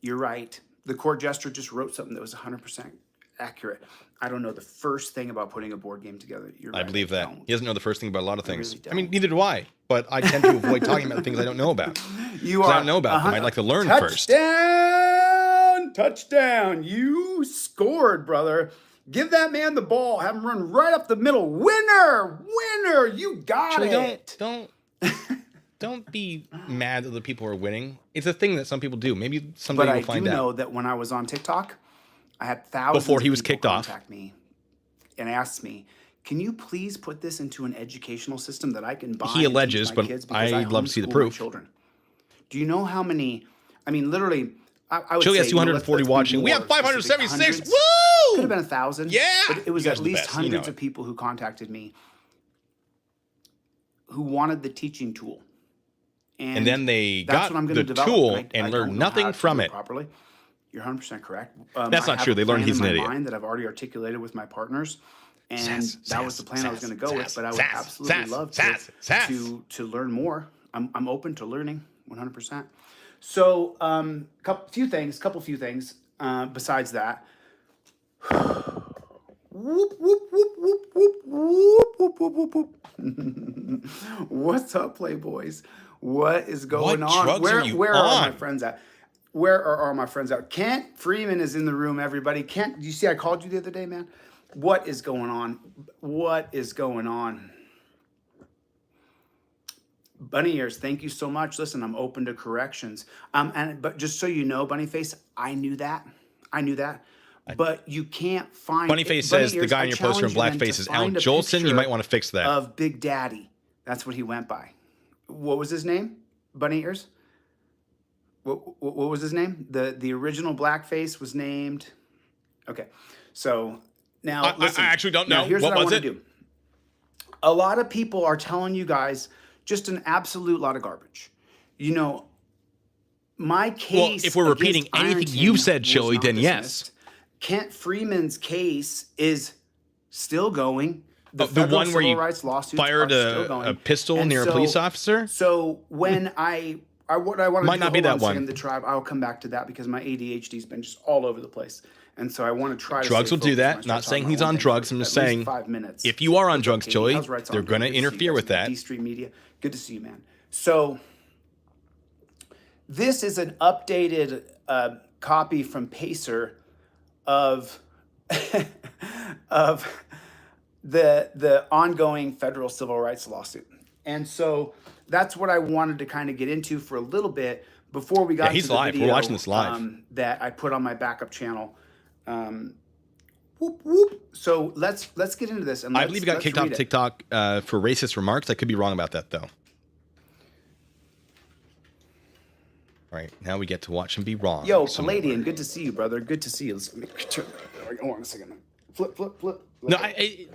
You're right. The court jester just wrote something that was 100% accurate. I don't know the first thing about putting a board game together. You're right, I believe that. don't. He doesn't know the first thing about a lot of things. really I mean, don't. neither do I. But I tend to avoid talking about things I don't know about. You 'Cause are I don't know about them. I'd like to learn first. Touchdown! Touchdown! You scored, brother. Give that man the ball. Have him run right up the middle. Winner! Winner! You got Actually, it. don't be mad that the people are winning. It's a thing that some people do. Maybe someday But you'll I find do out. know that when I was on TikTok, I had thousands Before he of was people kicked off. contact me and asked me, "Can you please put this into an educational system that I can buy?" He and teach alleges, my but kids because I'd love to see the homeschool my proof. Children. Do you know how many? I mean, literally, I would Chille say, has 240 let's be watching. We more have 576. specific. Woo! Could have been 1,000. Yeah! But it was You guys at are the least best. You know hundreds it. of people who contacted me who wanted the teaching tool. And then they that's got what I'm gonna the develop, tool I and don't learned know nothing how to from do it. properly. You're 100% correct. That's I not have true. a They learned plan he's in an my idiot. mind that I've already articulated with my partners, and Sass, that was sass, the plan I was sass, going to go with. sass, But I would sass, absolutely sass, love sass, sass. to learn more. I'm open to learning 100%. So, couple few things. Besides that, whoop whoop whoop whoop whoop whoop whoop whoop whoop. What's up, Playboys? What is going on? drugs Where are you where are my on? friends at? Where are all my friends at? Kent Freeman is in the room, everybody. Kent, you see I called you the other day, man? What is going on? What is going on? Bunny ears, thank you so much. Listen, I'm open to corrections. But just so you know, Bunnyface, I knew that. But you can't find Bunnyface says the guy in your poster in blackface is Al Jolson. You might want to fix that. Of Big Daddy. That's what he went by. What was his name? Bunny ears? What was his name? The original blackface was named. Okay, so now listen. I actually don't know. Here's What what I was want to it? do. A lot of people are telling you guys just an absolute lot of garbage. You know, my case. Well, if we're repeating against anything Ironton you've said, was Chille, not then yes. dismissed. Kent Freeman's case is still going. The federal one where civil you rights lawsuits fired are still going. a pistol And near a police officer? So when what I want to Might do, not be hold that on a second, one. the tribe, I'll come back to that because my ADHD's been just all over the place. And so I want to try to Drugs stay will do focused when I that. start Not talking saying about he's one on thing drugs. for I'm just at least saying 5 minutes. if you are on What's up, drugs, Katie? Chille, How's Rights they're On? going to Good see you interfere guys. with that. D Street Media. Good to see you, man. So this is an updated copy from Pacer of of the ongoing federal civil rights lawsuit. And so that's what I wanted to kind of get into for a little bit before we got he's to the live. We're video, watching this live. that I put on my backup channel. Whoop, whoop. So let's get into this. And I believe he got kicked off TikTok for racist remarks. I could be wrong about that, though. All right, now we get to watch him be wrong. Yo, somewhere. Palladian, good to see you, brother. Good to see you. Let me turn. Hold on a second. Flip. No,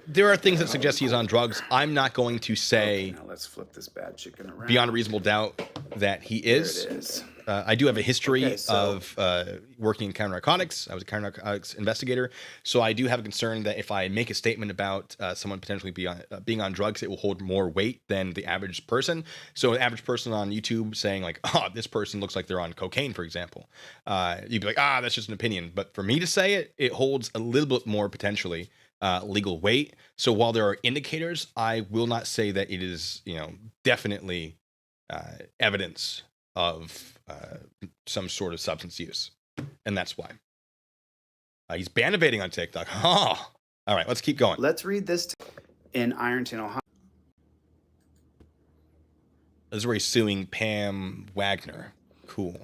there are things that suggest he's on drugs. I'm not going to say Now let's flip this bad chicken around. beyond a reasonable doubt that he is. There it is. I do have a history Okay, so- of working in counter-narcotics. I was a counter-narcotics investigator. So I do have a concern that if I make a statement about someone potentially being on drugs, it will hold more weight than the average person. So an average person on YouTube saying like, oh, this person looks like they're on cocaine, for example. You'd be like, that's just an opinion. But for me to say it, it holds a little bit more potentially legal weight. So while there are indicators, I will not say that it is, definitely evidence of some sort of substance use. And that's why. He's bandivating on TikTok. Oh, all right, let's keep going. Let's read this in Ironton, Ohio. This is where he's suing Pam Wagner. Cool.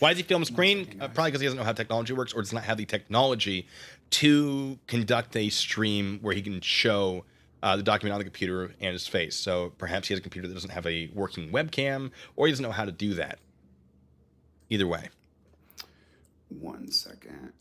Why does he film screen? Probably because he doesn't know how technology works or does not have the technology to conduct a stream where he can show the document on the computer and his face. So perhaps he has a computer that doesn't have a working webcam or he doesn't know how to do that. Either way. 1 second.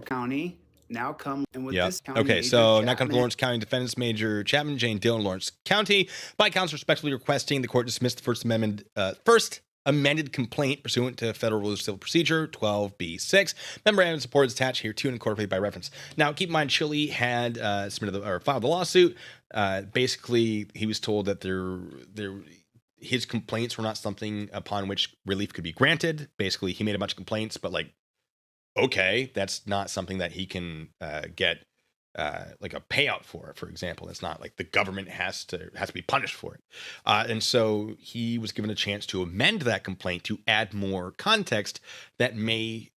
County now come and with Yeah. this county. Okay, Agent so now comes Chapman- Lawrence County Defendants Major Chapman Jane Dillon Lawrence County by counsel respectfully requesting the court dismiss the First amended complaint pursuant to Federal Rules of Civil Procedure 12B6. Memorandum of support is attached here to and incorporated by reference. Now, keep in mind, Chille had filed the lawsuit. Basically, he was told that his complaints were not something upon which relief could be granted. Basically, he made a bunch of complaints, but like, okay, that's not something that he can get like a payout for example. It's not like the government has to be punished for it. And so he was given a chance to amend that complaint to add more context that may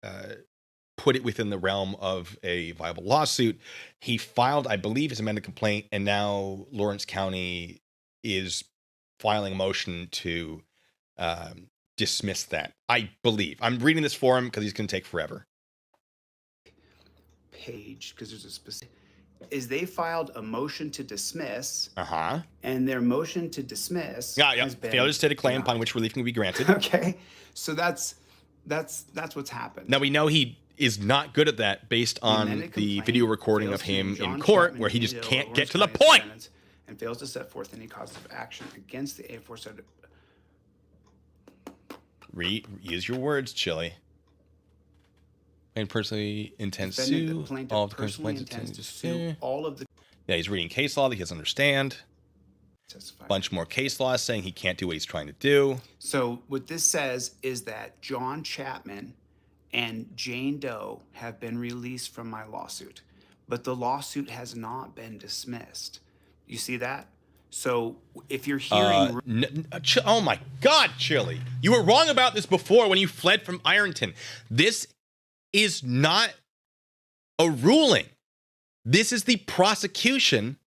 put it within the realm of a viable lawsuit. He filed, I believe, his amended complaint, and now Lawrence County is filing a motion to dismiss that. I believe. I'm reading this for him because he's going to take forever. Page, because there's a specific, is they filed a motion to dismiss, Uh-huh. and their motion to dismiss has been failure to state a claim denied. upon which relief can be granted. Okay, so that's what's happened. Now we know he is not good at that based on the video recording of him in court where he just can't get to the point. And fails to set forth any cause of action against the aforesaid. Use your words, Chille. And personally intends to Defendant, sue the plaintiff all of the personally complaints intends to sue all of the. Yeah, he's reading case law that he doesn't understand. Testify. Bunch more case laws saying he can't do what he's trying to do. So what this says is that John Chapman and Jane Doe have been released from my lawsuit, but the lawsuit has not been dismissed. You see that? So if you're hearing... oh my God, Chille. You were wrong about this before when you fled from Ironton. This is not a ruling. This is the prosecution.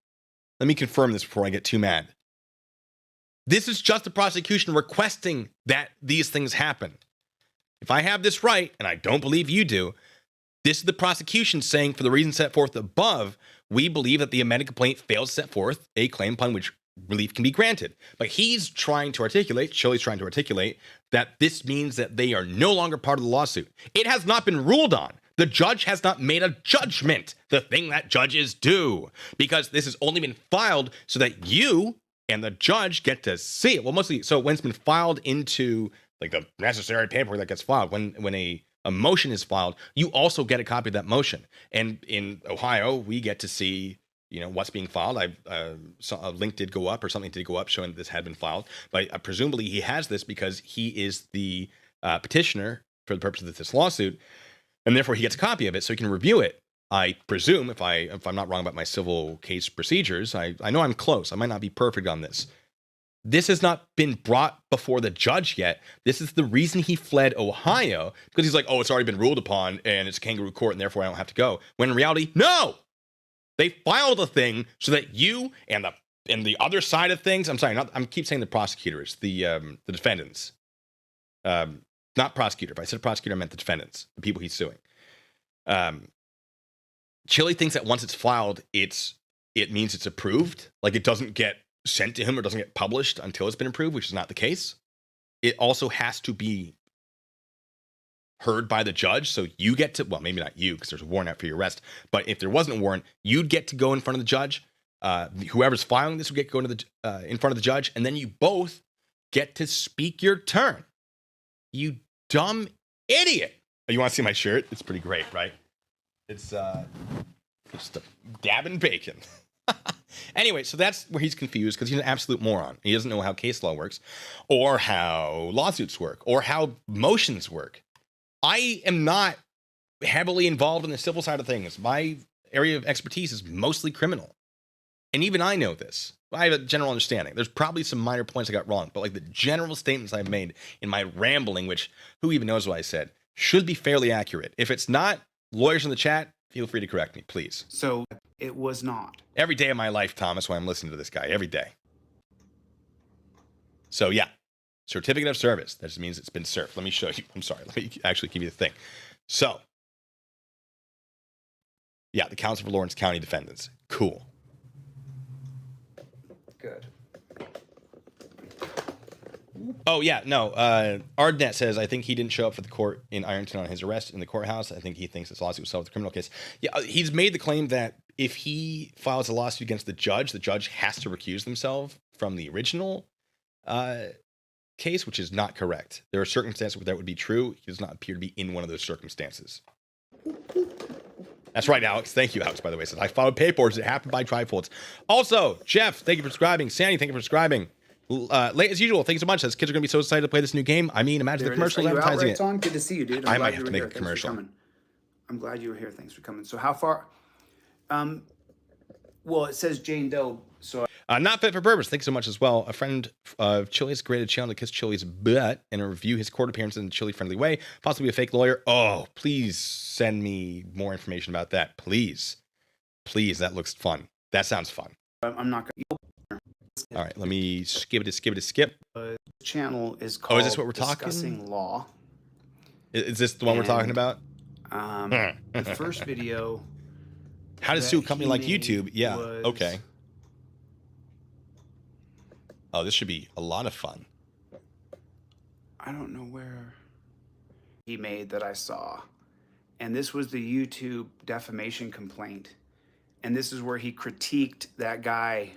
Let me confirm this before I get too mad. This is just the prosecution requesting that these things happen. If I have this right, and I don't believe you do, this is the prosecution saying, for the reasons set forth above, we believe that the amended complaint fails to set forth a claim upon which relief can be granted. But he's trying to articulate, Chille's trying to articulate, that this means that they are no longer part of the lawsuit. It has not been ruled on. The judge has not made a judgment, the thing that judges do, because this has only been filed so that you and the judge get to see it. Well, mostly, so when it's been filed into like the necessary paperwork that gets filed, when a motion is filed, you also get a copy of that motion. And in Ohio, we get to see, you know, what's being filed. A link did go up, or something did go up showing that this had been filed. But presumably he has this because he is the petitioner for the purpose of this lawsuit, and therefore he gets a copy of it so he can review it. I presume, if I'm not wrong about my civil case procedures, I know I'm close. I might not be perfect on this. This has not been brought before the judge yet. This is the reason he fled Ohio, because he's like, oh, it's already been ruled upon and it's a kangaroo court and therefore I don't have to go. When in reality, no! They filed a thing so that you and the other side of things, I'm sorry, I keep saying the prosecutors, the defendants. Not prosecutor. If I said prosecutor, I meant the defendants, the people he's suing. Chille thinks that once it's filed, it means it's approved. Like it doesn't get sent to him or doesn't get published until it's been approved, which is not the case. It also has to be heard by the judge. So you get to, well, maybe not you, because there's a warrant out for your arrest. But if there wasn't a warrant, you'd get to go in front of the judge. Whoever's filing this would get to go in front of the judge. And then you both get to speak your turn. You dumb idiot. Oh, you want to see my shirt? It's pretty great, right? It's just a dabbing bacon. Anyway, so that's where he's confused, because he's an absolute moron. He doesn't know how case law works, or how lawsuits work, or how motions work. I am not heavily involved in the civil side of things. My area of expertise is mostly criminal. And even I know this. I have a general understanding. There's probably some minor points I got wrong, but like the general statements I've made in my rambling, which who even knows what I said, should be fairly accurate. If it's not, lawyers in the chat, feel free to correct me, please. So it was not. Every day of my life, Thomas, when I'm listening to this guy, every day. So yeah, certificate of service. That just means it's been served. Let me show you. I'm sorry. Let me actually give you the thing. So yeah, the Council for Lawrence County Defendants. Cool. Good. Oh, yeah, no. Ardnet says, I think he didn't show up for the court in Ironton on his arrest in the courthouse. I think he thinks this lawsuit was solved with a criminal case. Yeah, he's made the claim that if he files a lawsuit against the judge has to recuse themselves from the original case, which is not correct. There are circumstances where that would be true. He does not appear to be in one of those circumstances. That's right, Alex. Thank you, Alex, by the way. Says, I filed paperwork. It happened by trifolds. Also, Jeff, thank you for subscribing. Sandy, thank you for subscribing. Late as usual. Thanks so much. Says kids are gonna be so excited to play this new game. I mean, imagine the commercials advertising it. On? Good to see you, dude. I might have to make a commercial. I'm glad you were here. Thanks for coming. So how far? Well, it says Jane Doe. So not fit for purpose. Thanks so much as well. A friend of Chille's created a channel to kiss Chille's butt and review his court appearance in a Chille-friendly way. Possibly a fake lawyer. Oh, please send me more information about that. Please. Please, that looks fun. That sounds fun. I'm not going to. All right, let me skip. The channel is called is this what we're talking? Discussing Law. Is this the one we're talking about? The first video. How to sue a company like YouTube? Yeah, okay. Oh, this should be a lot of fun. I don't know where he made that I saw. And this was the YouTube defamation complaint. And this is where he critiqued that guy,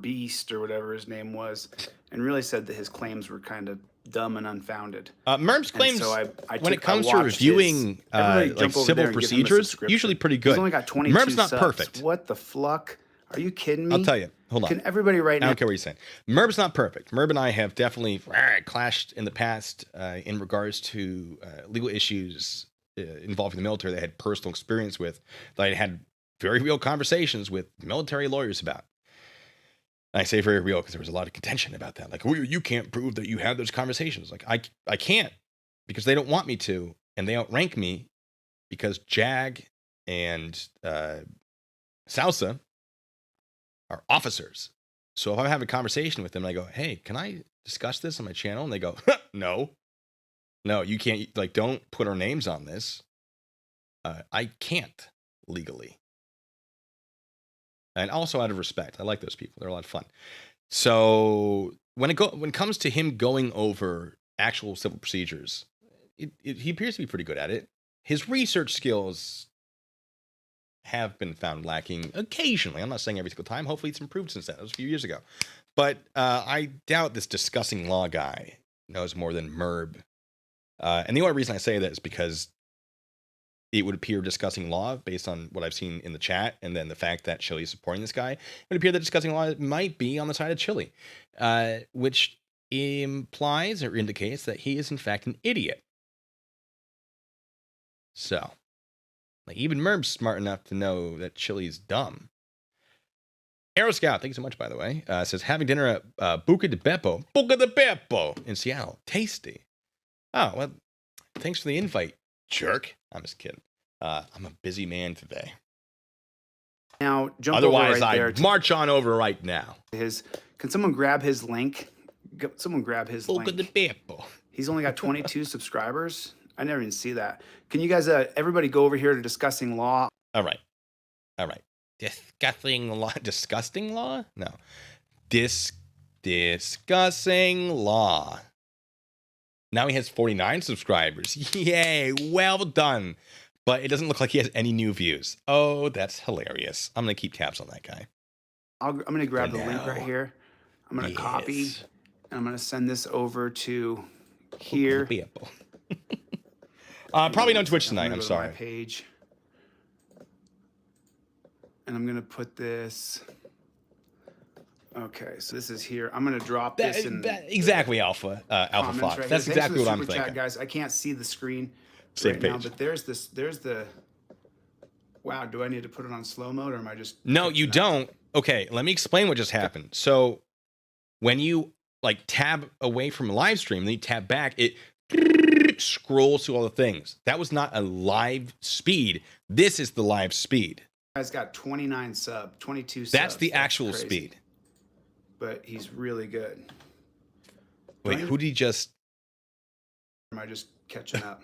Beast or whatever his name was, and really said that his claims were kind of dumb and unfounded. Merm's claims, so when it comes to reviewing like civil procedures, usually pretty good. He's only got 22 Merm's not subs. perfect. What the fuck? Are you kidding me? I'll tell you. Hold on. Can everybody right now? I don't care what you're saying. Merm's not perfect. Merb and I have definitely clashed in the past in regards to legal issues involving the military that I had personal experience with, that I had very real conversations with military lawyers about. And I say very real because there was a lot of contention about that. Like, oh, you can't prove that you had those conversations. Like, I can't, because they don't want me to, and they outrank me because Jag and Salsa are officers. So if I have a conversation with them and I go, hey, can I discuss this on my channel? And they go, no, you can't. Like, don't put our names on this. I can't legally. And also out of respect. I like those people. They're a lot of fun. So when it comes to him going over actual civil procedures, he appears to be pretty good at it. His research skills have been found lacking occasionally. I'm not saying every single time. Hopefully it's improved since then. That was a few years ago. But I doubt this discussing law guy knows more than Merb. And the only reason I say that is because it would appear discussing law, based on what I've seen in the chat, and then the fact that Chille is supporting this guy, it would appear that discussing law might be on the side of Chille, which implies or indicates that he is in fact an idiot. So, like, even Merb's smart enough to know that Chille's dumb. Aero Scout, thank you so much, by the way, says, having dinner at Buca de Beppo in Seattle. Tasty. Oh, well, thanks for the invite, jerk. I'm just kidding. I'm a busy man today. Now, jump Otherwise, over right there. I'd march on over right now. Can someone grab his link? Someone grab his link. Buca de Beppo. He's only got 22 subscribers. I never even see that. Can you guys, everybody go over here to Discussing Law? All right. Discussing law. Disgusting law? No. Discussing law. Now he has 49 subscribers. Yay, well done. But it doesn't look like he has any new views. Oh, that's hilarious. I'm going to keep tabs on that guy. I'm going to grab the link right here. I'm going to copy, and I'm going to send this over to here. Probably no Twitch tonight, I'm sorry. My page. And I'm going to put this... Okay, so this is here. I'm gonna drop this in exactly, Alpha Fox. Right, that's exactly what I'm thinking. Chat, guys, I can't see the screen Same right page. now, but there's this. There's the. Wow, do I need to put it on slow mode, or am I just? No, you don't. Okay, let me explain what just happened. So, when you like tab away from a live stream, then you tab back, it scrolls through all the things. That was not a live speed. This is the live speed. Guy's got 22 subs. That's the actual speed. But he's really good. Wait, who did he just... Am I just catching up?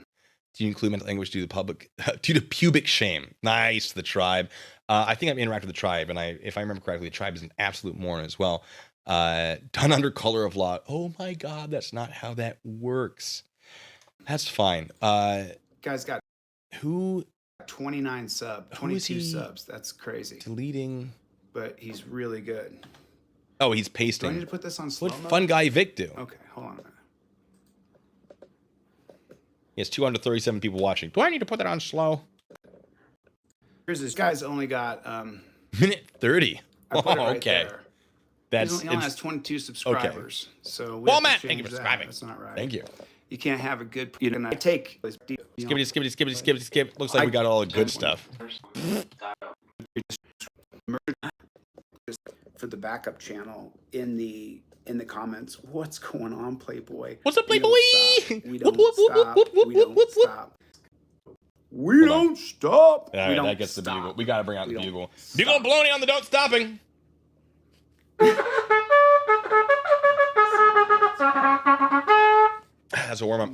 Do you include mental anguish due to pubic shame? Nice, the tribe. I think I've interacted with the tribe, and if I remember correctly, the tribe is an absolute moron as well. Done under color of law. Oh my God, that's not how that works. That's fine. Guy's got who? 22 subs. That's crazy. Deleting. But he's really good. Oh, he's pasting. Do I need to put this on slow mode? What Fun Guy Vic do? Okay, hold on a minute. He has 237 people watching. Do I need to put that on slow? Here's this guy's only got minute 30. I put it right okay. there. That's He only has 22 subscribers. So we well, have to Matt, thank you change for that. subscribing. That's not right. Thank you. You can't have a good. You know, I take. Skip. Looks like we got all the good stuff. For the backup channel in the comments. What's going on, Playboy? What's up, Playboy? We don't stop. We don't stop. We don't stop. All right, that gets the bugle. We got to bring out the bugle. Bugle baloney on the don't stopping. That's a warm up.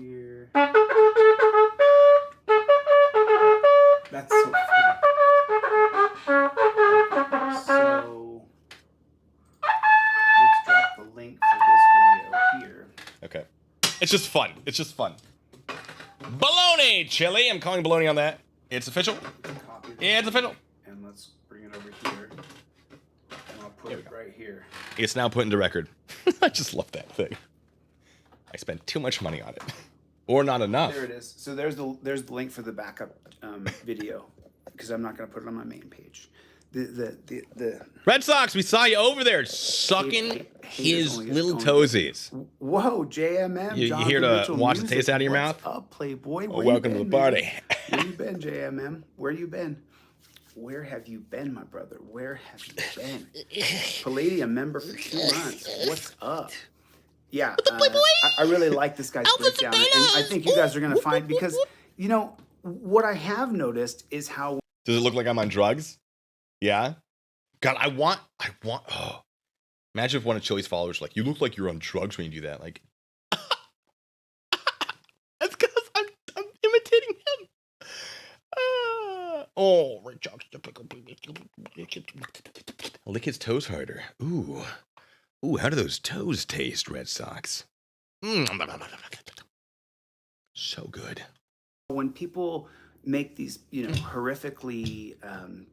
That's so funny. So let's drop the link for this video here. Okay. It's just fun. It's just fun. Baloney, Chille. I'm calling baloney on that. It's official. Copy this. Yeah, it's official. And let's bring it over here. And I'll put it right here. It's now put into record. I just love that thing. I spent too much money on it. Or not enough. There it is. So there's the link for the backup video, because I'm not going to put it on my main page. The Red Sox, we saw you over there sucking his little toesies. Whoa, JMM. You here to wash the taste out of your mouth? What's up, Playboy? Well, welcome to the party. Where you been, JMM? Where you been? Where have you been, my brother? Where have you been? Palladium member for 2 months. What's up? Yeah, I really like this guy's breakdown, and I think you guys are going to find, because, you know, what I have noticed is how... Does it look like I'm on drugs? Yeah? God, I want, oh. Imagine if one of Chille's followers like, you look like you're on drugs when you do that. Like, that's because I'm imitating him. Oh, Red Sox. Lick his toes harder. Ooh. Ooh, how do those toes taste, Red Sox? So good. When people make these, you know, horrifically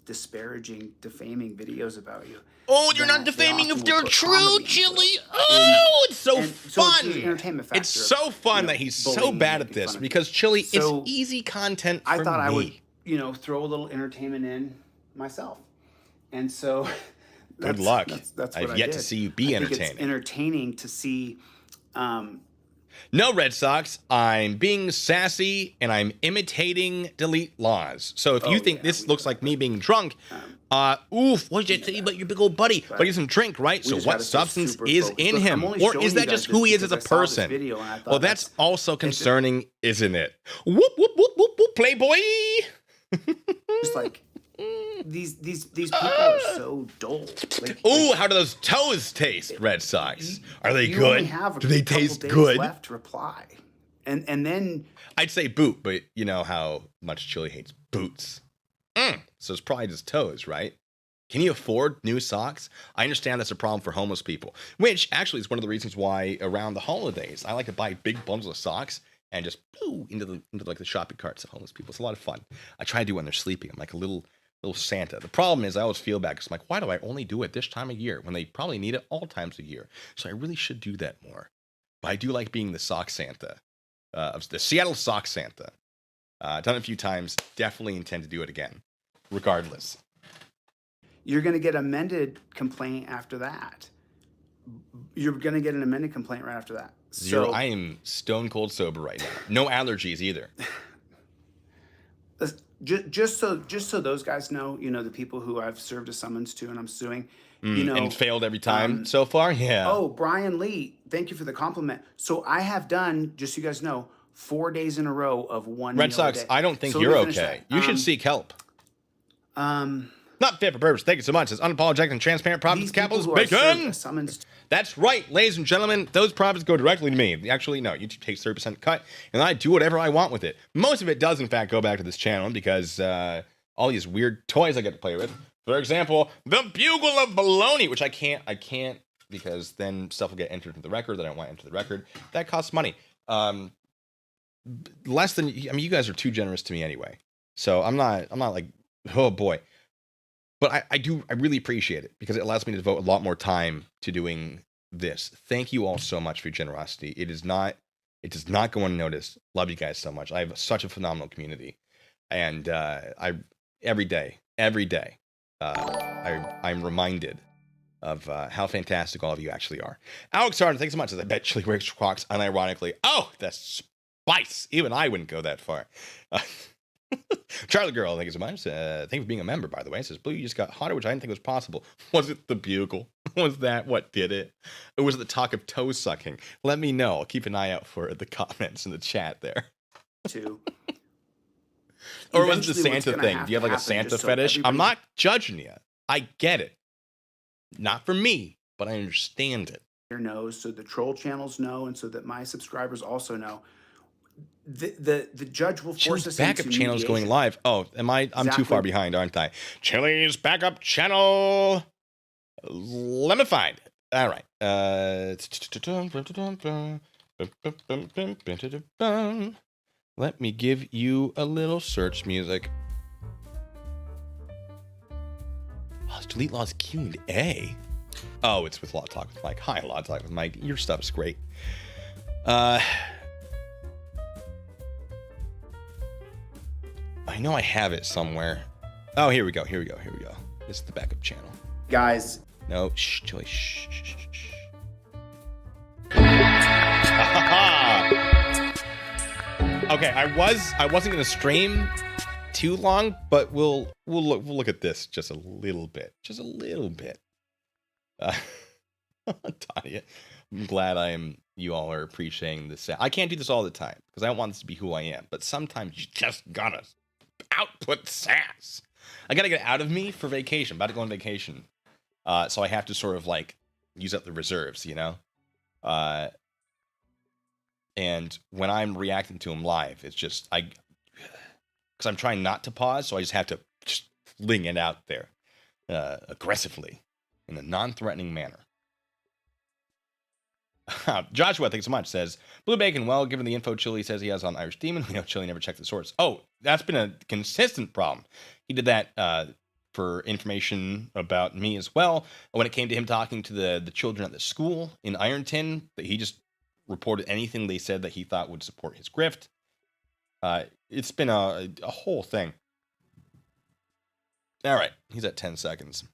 disparaging, defaming videos about you. Oh, you're not defaming if they're true, Chille. Oh, it's so fun. So it's an entertainment factor. It's so fun that he's so bad at this, because Chille, it's easy content for me. I thought I would, you know, throw a little entertainment in myself. And so... Good luck. That's what I've yet to see you be entertaining. It's entertaining to see. No, Red Sox. I'm being sassy and I'm imitating Delete Lawz. So if you think this looks like me being drunk, oof, what did you say about your big old buddy? But he doesn't drink, right? So what substance is in him? Or is that just who he is as a person? Well, that's also concerning, isn't it? Whoop, whoop, whoop, whoop, whoop, Playboy. Just like. These people are so dull. Ooh, how do those toes taste, Red Sox? Are they good? Do they taste good? Left to reply, and then I'd say boot, but you know how much Chille hates boots. So it's probably just toes, right? Can you afford new socks? I understand that's a problem for homeless people, which actually is one of the reasons why around the holidays I like to buy big bundles of socks and just into like the shopping carts of homeless people. It's a lot of fun. I try to do it when they're sleeping. I'm like a little Santa. The problem is I always feel bad because I'm like, why do I only do it this time of year when they probably need it all times of year? So I really should do that more. But I do like being the sock Santa, the Seattle sock Santa. Done it a few times. Definitely intend to do it again, regardless. You're going to get amended complaint after that. You're going to get an amended complaint right after that. Zero. I am stone cold sober right now. No allergies either. Just so those guys know, you know, the people who I've served a summons to and I'm suing, you know, and failed every time so far. Yeah. Oh, Brian Lee, thank you for the compliment. So I have done, just so you guys know, 4 days in a row of one Red Sox. I don't think you're okay. You should seek help. Not fit for purpose. Thank you so much. It's unapologetic and transparent profits. Capitalist bacon. That's right, ladies and gentlemen. Those profits go directly to me. Actually, no. YouTube takes 30% cut, and I do whatever I want with it. Most of it does, in fact, go back to this channel because all these weird toys I get to play with. For example, the Bugle of Baloney, which I can't because then stuff will get entered into the record that I don't want to enter the record. That costs money. Less than. I mean, you guys are too generous to me anyway. So I'm not like, oh boy. But I really appreciate it because it allows me to devote a lot more time to doing this. Thank you all so much for your generosity. It does not go unnoticed. Love you guys so much. I have such a phenomenal community, and every day, I'm reminded of how fantastic all of you actually are. Alex Harden, thanks so much. I bet Chille works clocks unironically. Oh, that's spice. Even I wouldn't go that far. Charlie Girl, thank you so much. Thank you for being a member, by the way. It says, Blue, you just got hotter, which I didn't think was possible. Was it the bugle? Was that what did it? Or was it the talk of toe sucking? Let me know. I'll keep an eye out for the comments in the chat there. Too. Or was it the Santa thing? Do you have like a Santa fetish? I'm not judging you. I get it. Not for me, but I understand it. Knows, so the troll channels know, and so that my subscribers also know. The judge will force us backup into channel is mediation. going live. Oh, I'm Exactly. too far behind, aren't I? Chille's backup channel. Let me find it. All right. Let me give you a little search music. Oh, it's Delete Lawz Q&A. Oh, it's with Law Talk with Mike. Hi, Law Talk with Mike. Your stuff's great. I know I have it somewhere. Oh, here we go. This is the backup channel. Guys. No, shh, Chille, shh. Okay, I wasn't gonna stream too long, but we'll look at this just a little bit. Tanya, I'm glad you all are appreciating this. I can't do this all the time because I don't want this to be who I am. But sometimes you just gotta output sass. I gotta get it out of me for vacation. I'm about to go on vacation, so I have to sort of like use up the reserves, you know. And when I'm reacting to them live, it's just because I'm trying not to pause, so I just have to just fling it out there aggressively in a non-threatening manner. Joshua, thanks so much, says, Blue Bacon, well, given the info Chille says he has on Irish Demon, we know Chille never checked the source. Oh, that's been a consistent problem. He did that for information about me as well. When it came to him talking to the children at the school in Ironton, he just reported anything they said that he thought would support his grift. It's been a whole thing. All right, he's at 10 seconds.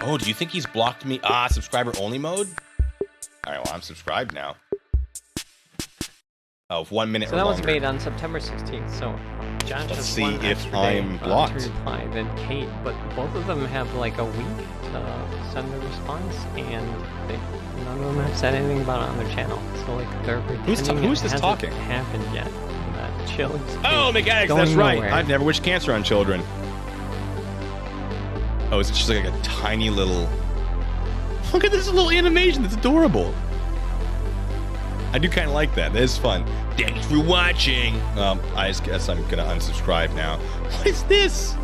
Oh, do you think he's blocked me? Subscriber only mode? All right, well, I'm subscribed now. Oh, 1 minute or longer. So that was made on September 16th, so Josh Let's has see one if extra I'm day, blocked. to reply than Kate, but both of them have like a week to send a response, and none of them have said anything about it on their channel. So like they're pretending who's it this hasn't talking? happened yet. That Chille's Oh, McAdix, going that's right. nowhere. I've never wished cancer on children. Oh, is it just like a tiny little... Look at this little animation. That's adorable. I do kind of like that. That is fun. Thanks for watching. I guess I'm going to unsubscribe now. What is this?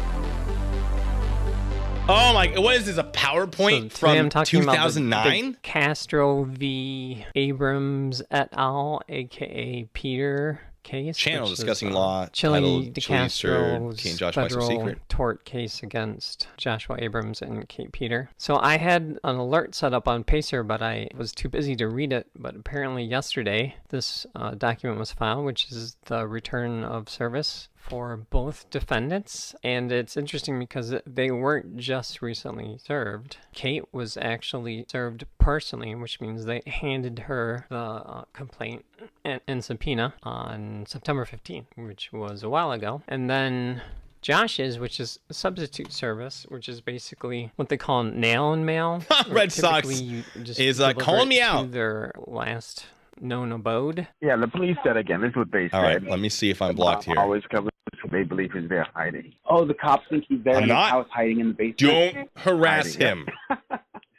Oh my... What is this? A PowerPoint So today I'm from talking about 2009? the Castro v. Abrams et al., aka Peter case. Channel which discussing is, law Chille titled de Chille Castro's Kate and Josh Weiss' federal Secret. tort case against Joshua Abrams and Kate Peter. So I had an alert set up on Pacer, but I was too busy to read it. But apparently yesterday, this document was filed, which is the return of service for both defendants. And it's interesting because they weren't just recently served. Kate was actually served personally, which means they handed her the complaint and subpoena on September 15th, which was a while ago. And then Josh's, which is substitute service, which is basically what they call nail and mail. Red Sox is calling me out. Their last known abode. Yeah, the police said again. This is what they said. All right, let me see if I'm blocked here. Always covers who they believe is there hiding. Oh, the cops think he's there I'm in his not. house hiding in the basement. Don't harass him.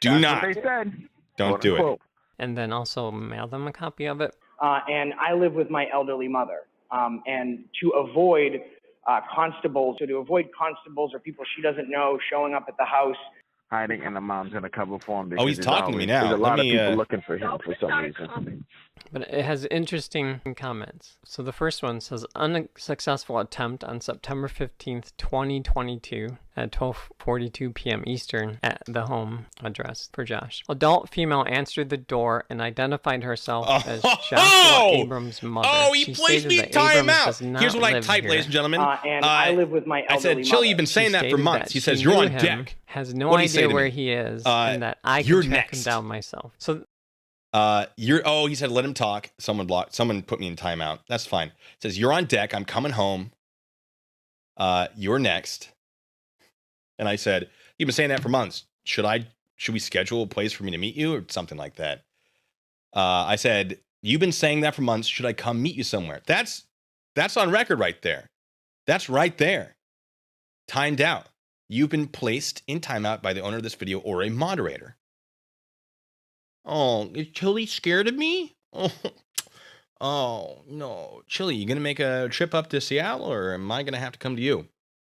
Do That's not. what they said. Don't do it. Quote. And then also mail them a copy of it. And I live with my elderly mother. And to avoid constables or people she doesn't know showing up at the house. Hiding in the mom's in a cover form. Oh, he's talking to me now. There's a Let lot me, of people looking for him for some reason. But it has interesting comments. So the first one says, unsuccessful attempt on September 15th, 2022 at 12:42 p.m. Eastern at the home address for Josh. Adult female answered the door and identified herself as Joshua Abrams' mother. Oh, he She placed stated me that time Abrams out. does not Here's what I live typed, here. ladies and gentlemen. And I live with my I elderly said, Chille, mother. you've been She saying that for stated months. that He she says, you're knew on him, deck. has no What'd he say idea to where me? he is, and that I you're can track him next. down myself. So He said, let him talk. Someone put me in timeout. That's fine. It says, you're on deck. I'm coming home. You're next. And I said, you've been saying that for months. Should we schedule a place for me to meet you or something like that? I said, you've been saying that for months. Should I come meet you somewhere? That's on record right there. That's right there. Timed out. You've been placed in timeout by the owner of this video or a moderator. Oh, is Chille scared of me? Oh, no. Chille, you going to make a trip up to Seattle or am I going to have to come to you?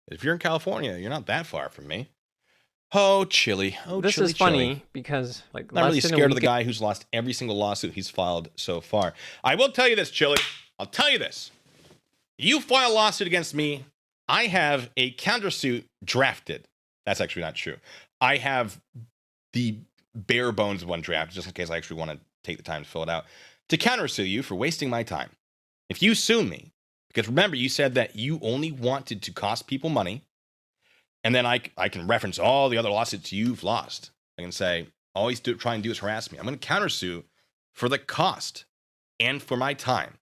If you're in California, you're not that far from me. Oh, Chille. Oh, this Chille, is funny Chille. because like I'm not really less than a scared of the week guy who's lost every single lawsuit he's filed so far. I will tell you this, Chille. I'll tell you this. You file a lawsuit against me, I have a countersuit drafted. That's actually not true. I have the bare bones one draft, just in case I actually want to take the time to fill it out, to countersue you for wasting my time. If you sue me, because remember, you said that you only wanted to cost people money, and then I can reference all the other lawsuits you've lost. I can say, all he's trying to do is harass me. I'm going to countersue for the cost and for my time.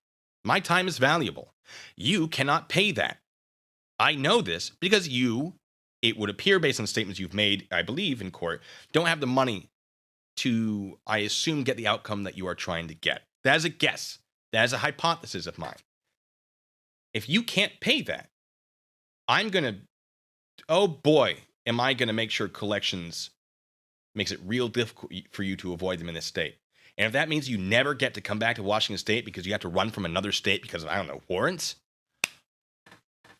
My time is valuable. You cannot pay that. I know this because you, it would appear based on the statements you've made, I believe, in court, don't have the money to, I assume, get the outcome that you are trying to get. That is a guess. That is a hypothesis of mine. If you can't pay that, I'm going to, oh boy, am I going to make sure collections makes it real difficult for you to avoid them in this state. And if that means you never get to come back to Washington State because you have to run from another state because of, I don't know, warrants,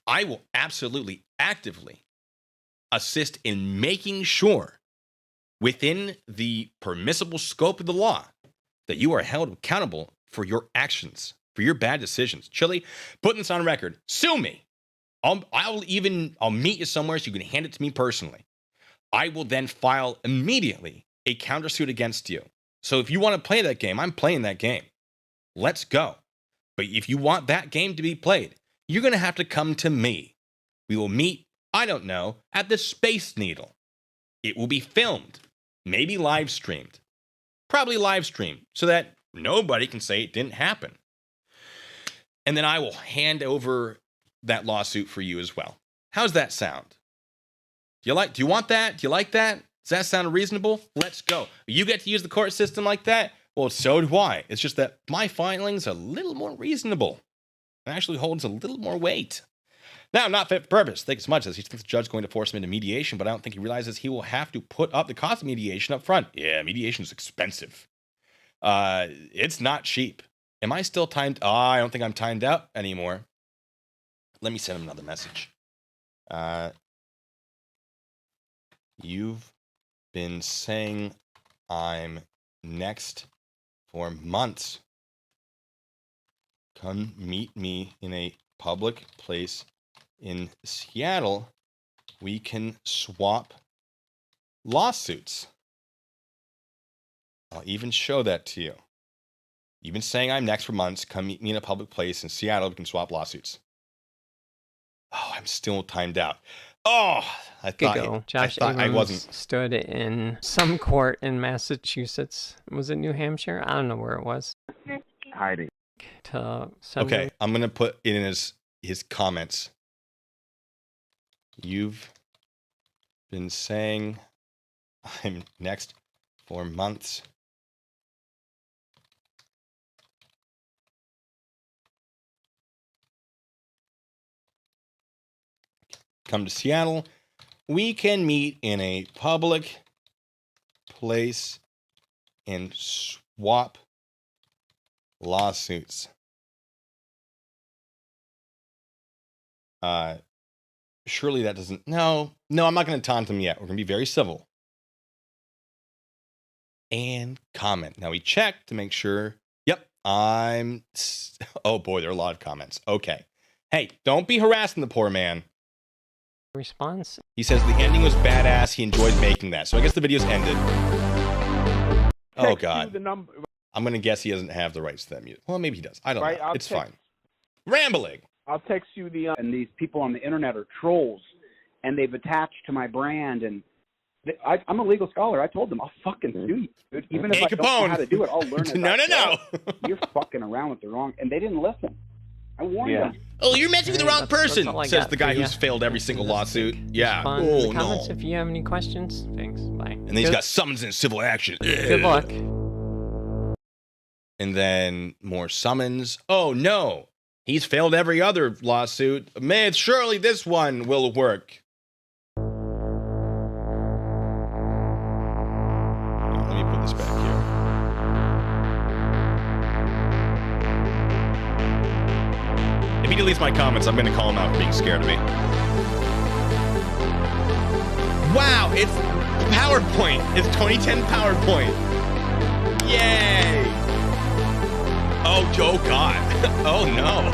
I will absolutely, actively assist in making sure within the permissible scope of the law that you are held accountable for your actions, for your bad decisions. Chille, putting this on record, sue me. I'll meet you somewhere so you can hand it to me personally. I will then file immediately a countersuit against you. So if you want to play that game, I'm playing that game. Let's go. But if you want that game to be played, you're going to have to come to me. We will meet, I don't know, at the Space Needle. It will be filmed, maybe live streamed. Probably live streamed so that nobody can say it didn't happen. And then I will hand over that lawsuit for you as well. How's that sound? Do you want that? Do you like that? Does that sound reasonable? Let's go. You get to use the court system like that? Well, so do I. It's just that my filing's a little more reasonable. It actually holds a little more weight. Now, I'm not fit for purpose. Think as much as he thinks the judge is going to force him into mediation, but I don't think he realizes he will have to put up the cost of mediation up front. Yeah, mediation is expensive. It's not cheap. Am I still timed? I don't think I'm timed out anymore. Let me send him another message. You've been saying I'm next for months. Come meet me in a public place in Seattle. We can swap lawsuits. I'll even show that to you. You've been saying I'm next for months. Come meet me in a public place in Seattle. We can swap lawsuits. Oh, I'm still timed out. Oh, I thought Josh Abrams I wasn't. Stood in some court in Massachusetts. Was it New Hampshire? I don't know where it was. Hiding. Okay, I'm gonna put it in his comments. You've been saying I'm next for months. Come to Seattle. We can meet in a public place and swap lawsuits. Surely that doesn't. No, I'm not going to taunt him yet. We're going to be very civil. And comment. Now we check to make sure. Yep, oh boy, there are a lot of comments. Okay. Hey, don't be harassing the poor man. response. He says the ending was badass. He enjoyed making that. So I guess the video's ended. Oh, Text you God. the number, I'm going to guess he doesn't have the rights to that music. Well, maybe he does. I don't right? know. It's fine. Rambling. I'll text you the. And these people on the internet are trolls, and they've attached to my brand. And I'm a legal scholar. I told them I'll fucking sue you, dude. Even if Hey, I don't know Capone. how to do it, I'll learn it. No. You're fucking around with the wrong, and they didn't listen. I warned them. Oh, you're messaging the wrong person, all I says got the guy for who's ya. failed every single lawsuit. Yeah. Respond in Oh, the comments no. if you have any questions. Thanks. Bye. And then he's got summons and civil action. Good luck. And then more summons. Oh, no. He's failed every other lawsuit. Man, surely this one will work. Let me put this back here. If he deletes my comments, I'm going to call him out for being scared of me. Wow, it's PowerPoint. It's 2010 PowerPoint. Yay! Oh, God. Oh, no.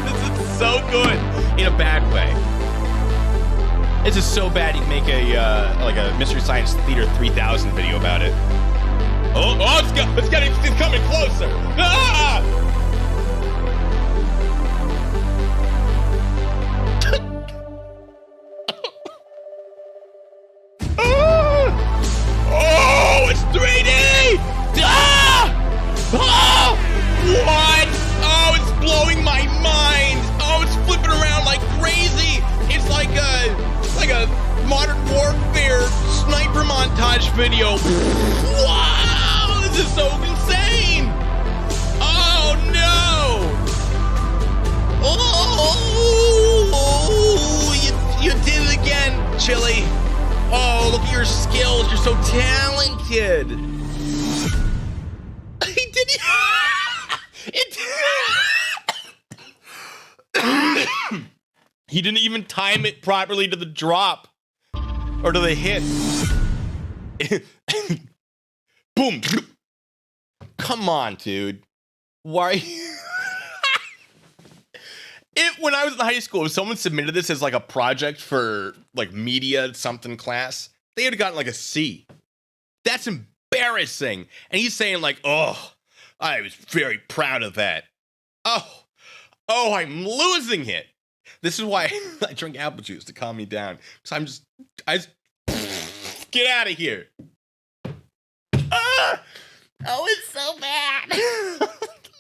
This is so good in a bad way. This is so bad you can make a like a Mystery Science Theater 3000 video about it. Oh, it's coming closer. Ah! Oh, it's 3D! Ah! Oh! What? Oh, it's blowing my mind. Oh, it's flipping around like crazy. It's like a Modern Warfare sniper montage video. Wow, this is so insane. Oh no! Oh, you did it again, Chille. Oh, look at your skills. You're so talented. He did it. He didn't even time it properly to the drop or to the hit. Boom. Come on, dude. Why? When I was in high school, if someone submitted this as like a project for like media something class, they would have gotten like a C. That's embarrassing. And he's saying like, oh, I was very proud of that. Oh, I'm losing it. This is why I drink apple juice to calm me down. Because I just get out of here. Ah! Oh, it's so bad.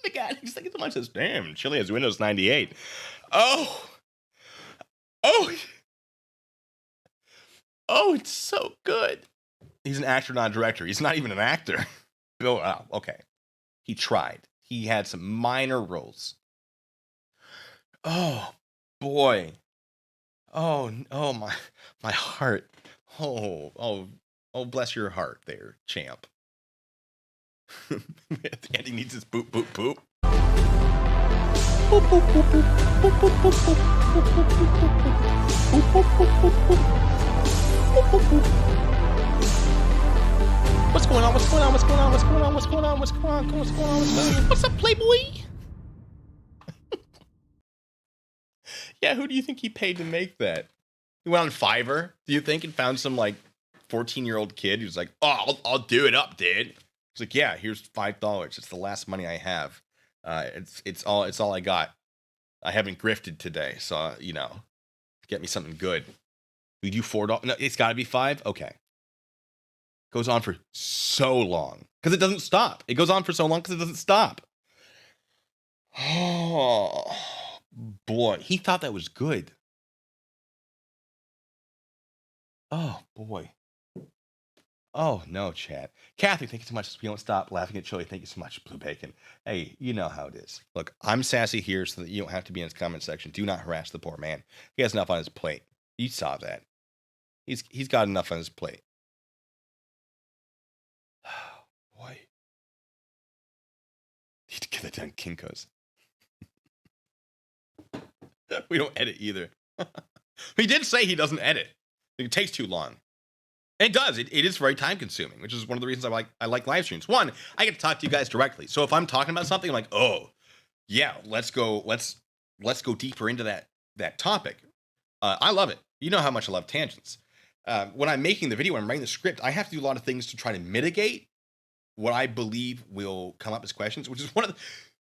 The guy, he's like, someone says, damn, Chille has Windows 98. Oh, it's so good. He's an actor, not a director. He's not even an actor. Oh, okay. He tried. He had some minor roles. Oh, boy. Oh, my heart. Oh, bless your heart there, champ. Andy needs his boop, boop, boop. Boop, boop, boop, boop, boop, boop, boop, boop, boop, boop, boop, boop, boop, boop, boop, boop. What's going on? What's going on? What's going on? What's going on? What's going on? What's going on? What's going on? What's going on? What's up, Playboy? Yeah, who do you think he paid to make that? He went on Fiverr, do you think, and found some like 14-year-old kid who's like, oh, I'll do it up, dude. He's like, yeah, here's $5. It's the last money I have. It's all I got. I haven't grifted today, so get me something good. We do $4. No, it's got to be $5. Okay. Goes on for so long because it doesn't stop. It goes on for so long because it doesn't stop. Oh boy, he thought that was good. Oh boy. Oh no, chat. Kathy, thank you so much. We don't stop laughing at Chille. Thank you so much, Blue Bacon. Hey, you know how it is. Look, I'm sassy here so that you don't have to be in his comment section. Do not harass the poor man. He has enough on his plate. You saw that. He's got enough on his plate. Oh, boy. Need to get that done, Kinko's. We don't edit either. He did say he doesn't edit. It takes too long. It does. It is very time consuming, which is one of the reasons I like live streams. One, I get to talk to you guys directly. So if I'm talking about something, I'm like, oh, yeah, let's go deeper into that topic. I love it. You know how much I love tangents. When I'm making the video, when I'm writing the script, I have to do a lot of things to try to mitigate what I believe will come up as questions, which is one of the,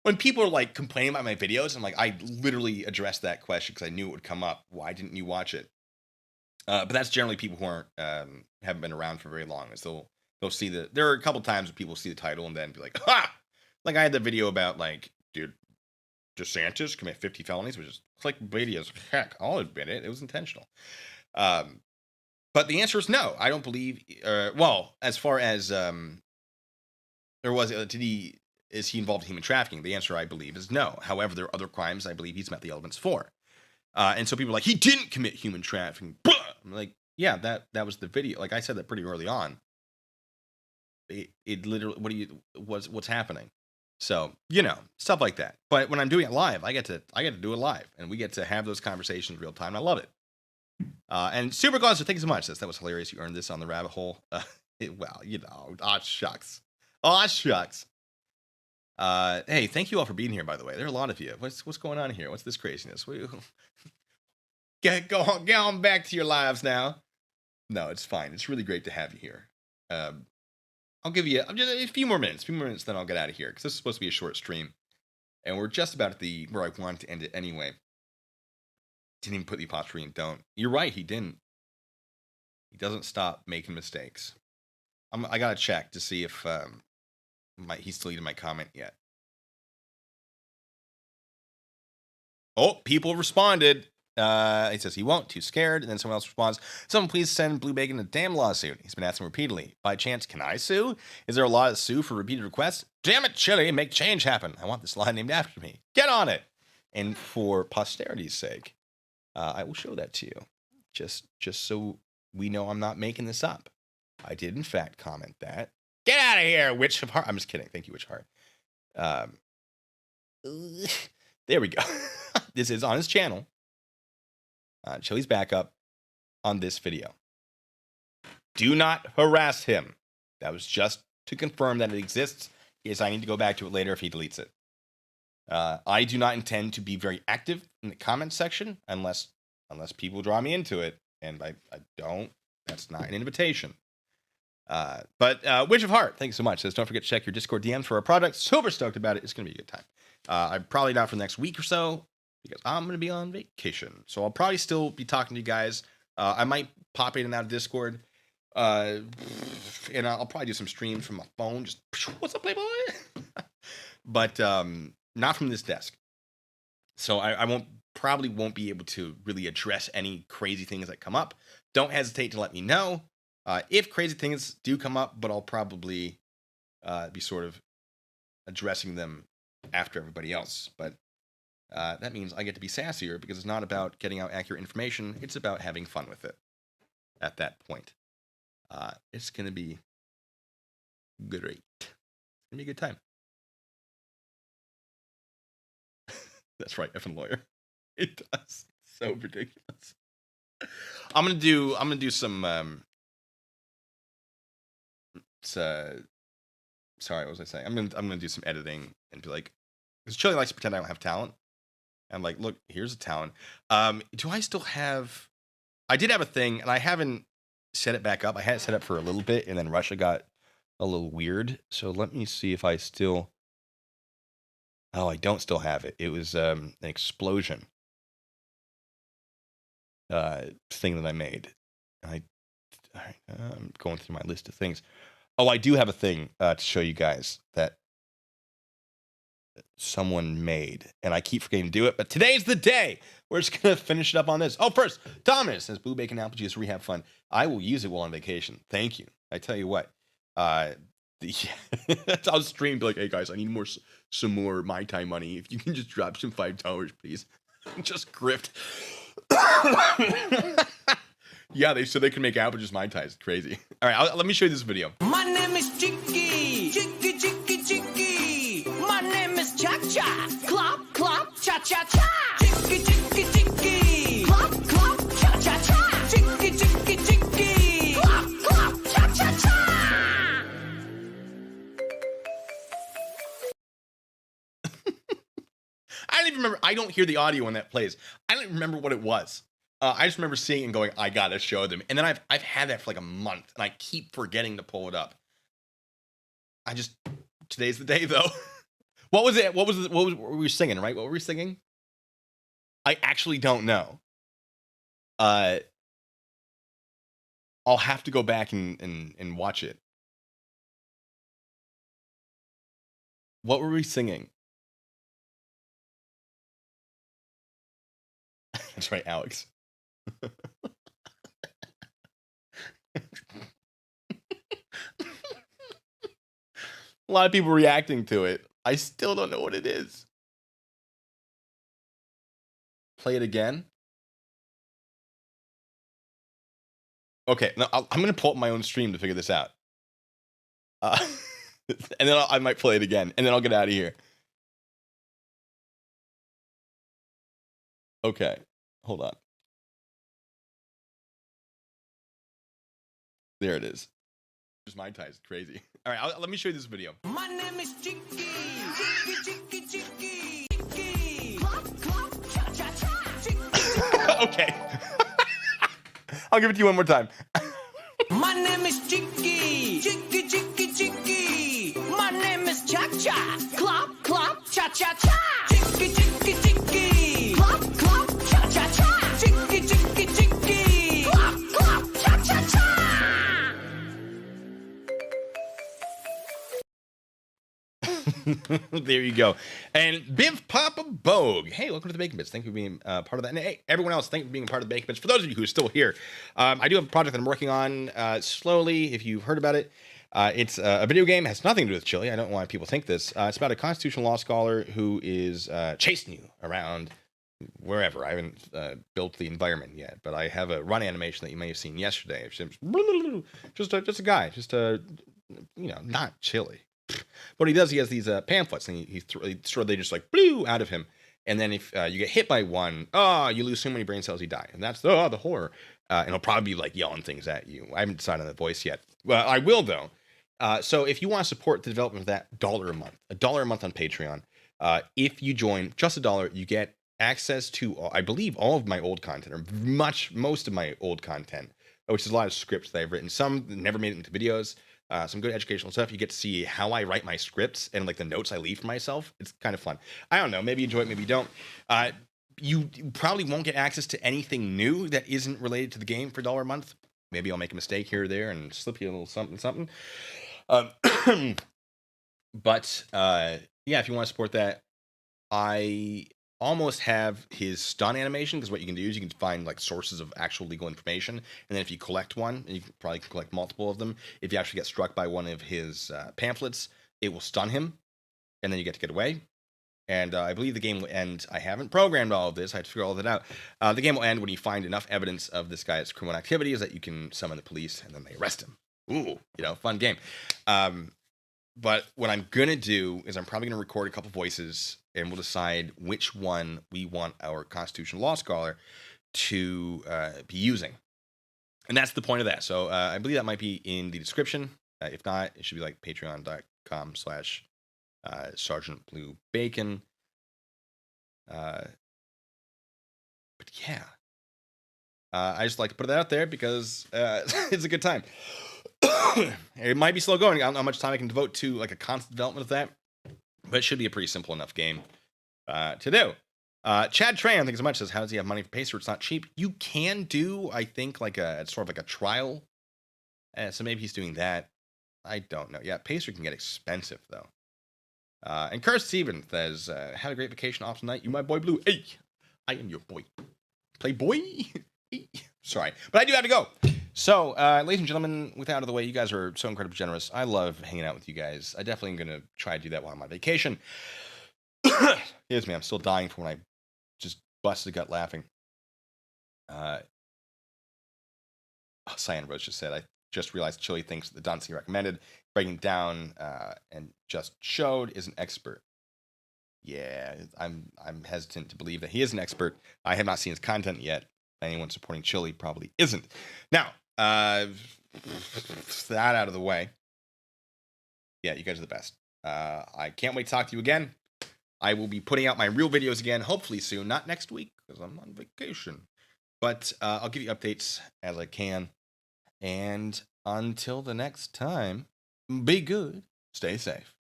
when people are like complaining about my videos, I'm like, I literally addressed that question because I knew it would come up. Why didn't you watch it? But that's generally people who aren't, haven't been around for very long. Is they'll see there are a couple times where people see the title and then be like, ha! Like I had the video about like, dude, DeSantis commit 50 felonies, which is clickbaity as heck. I'll admit it. It was intentional. But the answer is no. I don't believe, well, as far as, there was, is he involved in human trafficking? The answer, I believe, is no. However, there are other crimes I believe he's met the elements for. And so people are like, he didn't commit human trafficking. I'm like, yeah, that was the video. Like I said that pretty early on. It literally, what's happening? So, you know, stuff like that. But when I'm doing it live, I get to do it live, and we get to have those conversations real time. I love it. And Super Glasser, thank you so much. That was hilarious. You earned this on the rabbit hole. Well, you know, shucks. Shucks. Hey, thank you all for being here, by the way. There are a lot of you. What's going on here? What's this craziness? Get on back to your lives now. No, it's fine. It's really great to have you here. I'll give you just a few more minutes, then I'll get out of here, because this is supposed to be a short stream. And we're just about at where I wanted to end it anyway. Didn't even put the apostrophe in don't. You're right, he didn't. He doesn't stop making mistakes. I gotta check to see if he's deleted my comment yet. Oh, people responded. He says he won't, too scared. And then someone else responds, someone please send Blue Bacon a damn lawsuit. He's been asking repeatedly. By chance, can I sue? Is there a law to sue for repeated requests? Damn it, Chille, make change happen. I want this law named after me. Get on it. And for posterity's sake, I will show that to you. Just so we know I'm not making this up. I did, in fact, comment that. Get out of here, Witch of Heart. I'm just kidding. Thank you, Witch of Heart. There we go. This is on his channel. Chille's backup on this video. Do not harass him. That was just to confirm that it exists. Yes, I need to go back to it later if he deletes it. I do not intend to be very active in the comment section unless people draw me into it, and I don't. That's not an invitation. But Witch of Heart, thanks so much. Says don't forget to check your Discord DMs for our product. Super stoked about it. It's gonna be a good time. I'm probably not for the next week or so, because I'm going to be on vacation. So I'll probably still be talking to you guys. I might pop in and out of Discord. And I'll probably do some streams from my phone. Just, what's up, Playboy? But not from this desk. So I probably won't be able to really address any crazy things that come up. Don't hesitate to let me know if crazy things do come up, but I'll probably be sort of addressing them after everybody else. But that means I get to be sassier, because it's not about getting out accurate information. It's about having fun with it at that point. It's going to be great. It's going to be a good time. That's right, effing lawyer. It does. So ridiculous. I'm going to do some, sorry, what was I saying? I'm gonna do some editing and be like, because Chille likes to pretend I don't have talent. And like, look, here's a talent. Do I still have? I did have a thing, and I haven't set it back up. I had it set up for a little bit, and then Russia got a little weird. So let me see if I still. Oh, I don't still have it. It was an explosion thing that I made. I'm going through my list of things. Oh, I do have a thing to show you guys that someone made, and I keep forgetting to do it, but today's the day. We're just going to finish it up on this. Oh, first, Thomas says, Blue Bacon Apple Juice Rehab Fund. I will use it while on vacation. Thank you. I tell you what, I'll stream, be like, hey guys, I need some more My Time money. If you can just drop some $5, please. Just grift. Yeah, they said they can make apple juice Mai Tais. It's crazy. All right, let me show you this video. My name is Chicky. Chicky, Chicky, Chicky. My name is Cha-Cha. Clop, clop, cha-cha-cha. Chicky, Chicky, Chicky. Clop, clop, cha-cha-cha. Chicky, Chicky, Chicky. Clop, clop, cha-cha-cha. I don't even remember. I don't hear the audio when that plays. I don't remember what it was. I just remember seeing it and going, I gotta show them. And then I've had that for like a month, and I keep forgetting to pull it up. Today's the day though. What was it? What were we singing, right? What were we singing? I actually don't know. I'll have to go back and watch it. What were we singing? That's right, Alex. A lot of people reacting to it. I still don't know what it is. Play it again. Okay, no, I'm going to pull up my own stream to figure this out. And then I might play it again, and then I'll get out of here. Okay, hold on. There it is. Just my ties, crazy. All right, let me show you this video. My name is Chicky. Chicky, Chicky, Chicky. Clop, clop, cha, cha, cha. Chicky. Okay. I'll give it to you one more time. My name is Chicky. Chicky, Chicky, Chicky. My name is Cha Cha. Clop, clop, cha, cha, cha. Chicky, Chicky, Chicky. Clop, clop, cha, cha, cha. Chicky, Chicky, Chicky. Clop, clop, cha, cha, cha. There you go. And Biv Papa Bogue. Hey, welcome to the Bacon Bits. Thank you for being part of that. And hey, everyone else, thank you for being part of the Bacon Bits. For those of you who are still here, I do have a project that I'm working on slowly, if you've heard about it. It's a video game. It has nothing to do with Chille. I don't know why people think this. It's about a constitutional law scholar who is chasing you around wherever. I haven't built the environment yet, but I have a run animation that you may have seen yesterday. Just a guy, not Chille. What he does, he has these pamphlets, and they just like blew out of him. And then if you get hit by one, you lose so many brain cells, you die. And that's the horror. And he'll probably be like yelling things at you. I haven't decided on the voice yet. Well, I will though. So if you want to support the development of that, $1 a month on Patreon. If you join just $1, you get access to, I believe, all of my old content, or most of my old content, which is a lot of scripts that I've written. Some never made it into videos. Some good educational stuff. You get to see how I write my scripts and like the notes I leave for myself. It's kind of fun. I don't know. Maybe you enjoy it, maybe you don't. You probably won't get access to anything new that isn't related to the game for $1 a month. Maybe I'll make a mistake here or there and slip you a little something. But yeah, if you want to support that, I almost have his stun animation, because what you can do is you can find like sources of actual legal information, and then if you collect one, and you can probably collect multiple of them, if you actually get struck by one of his pamphlets, it will stun him, and then you get to get away. And I believe the game will end. I haven't programmed all of this. I had to figure all of that out. The game will end when you find enough evidence of this guy's criminal activities that you can summon the police, and then they arrest him. Ooh, fun game. But what I'm going to do is I'm probably going to record a couple voices, and we'll decide which one we want our constitutional law scholar to be using. And that's the point of that. So I believe that might be in the description. If not, it should be like patreon.com/Sergeant Blue Bacon. But yeah. I just like to put that out there because it's a good time. It might be slow going. I don't know how much time I can devote to like a constant development of that, but it should be a pretty simple enough game to do. Chad Tran, thanks so much, says, how does he have money for Pacer? It's not cheap. You can do, I think, like it's sort of like a trial. So maybe he's doing that. I don't know. Yeah, Pacer can get expensive though. And Curse Steven says, had a great vacation, awesome night. You my boy Blue. Hey, I am your boy. Playboy. Sorry, but I do have to go. So, ladies and gentlemen, with that out of the way, you guys are so incredibly generous. I love hanging out with you guys. I definitely am going to try to do that while I'm on vacation. Excuse me, I'm still dying from when I just busted a gut laughing. Cyan Rose just said, I just realized Chille thinks the dance he recommended, breaking down and just showed, is an expert. Yeah, I'm hesitant to believe that he is an expert. I have not seen his content yet. Anyone supporting Chille probably isn't. Now, that out of the way. Yeah, you guys are the best. I can't wait to talk to you again. I will be putting out my real videos again, hopefully soon. Not next week, because I'm on vacation. But I'll give you updates as I can. And until the next time, be good, stay safe.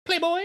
Playboy!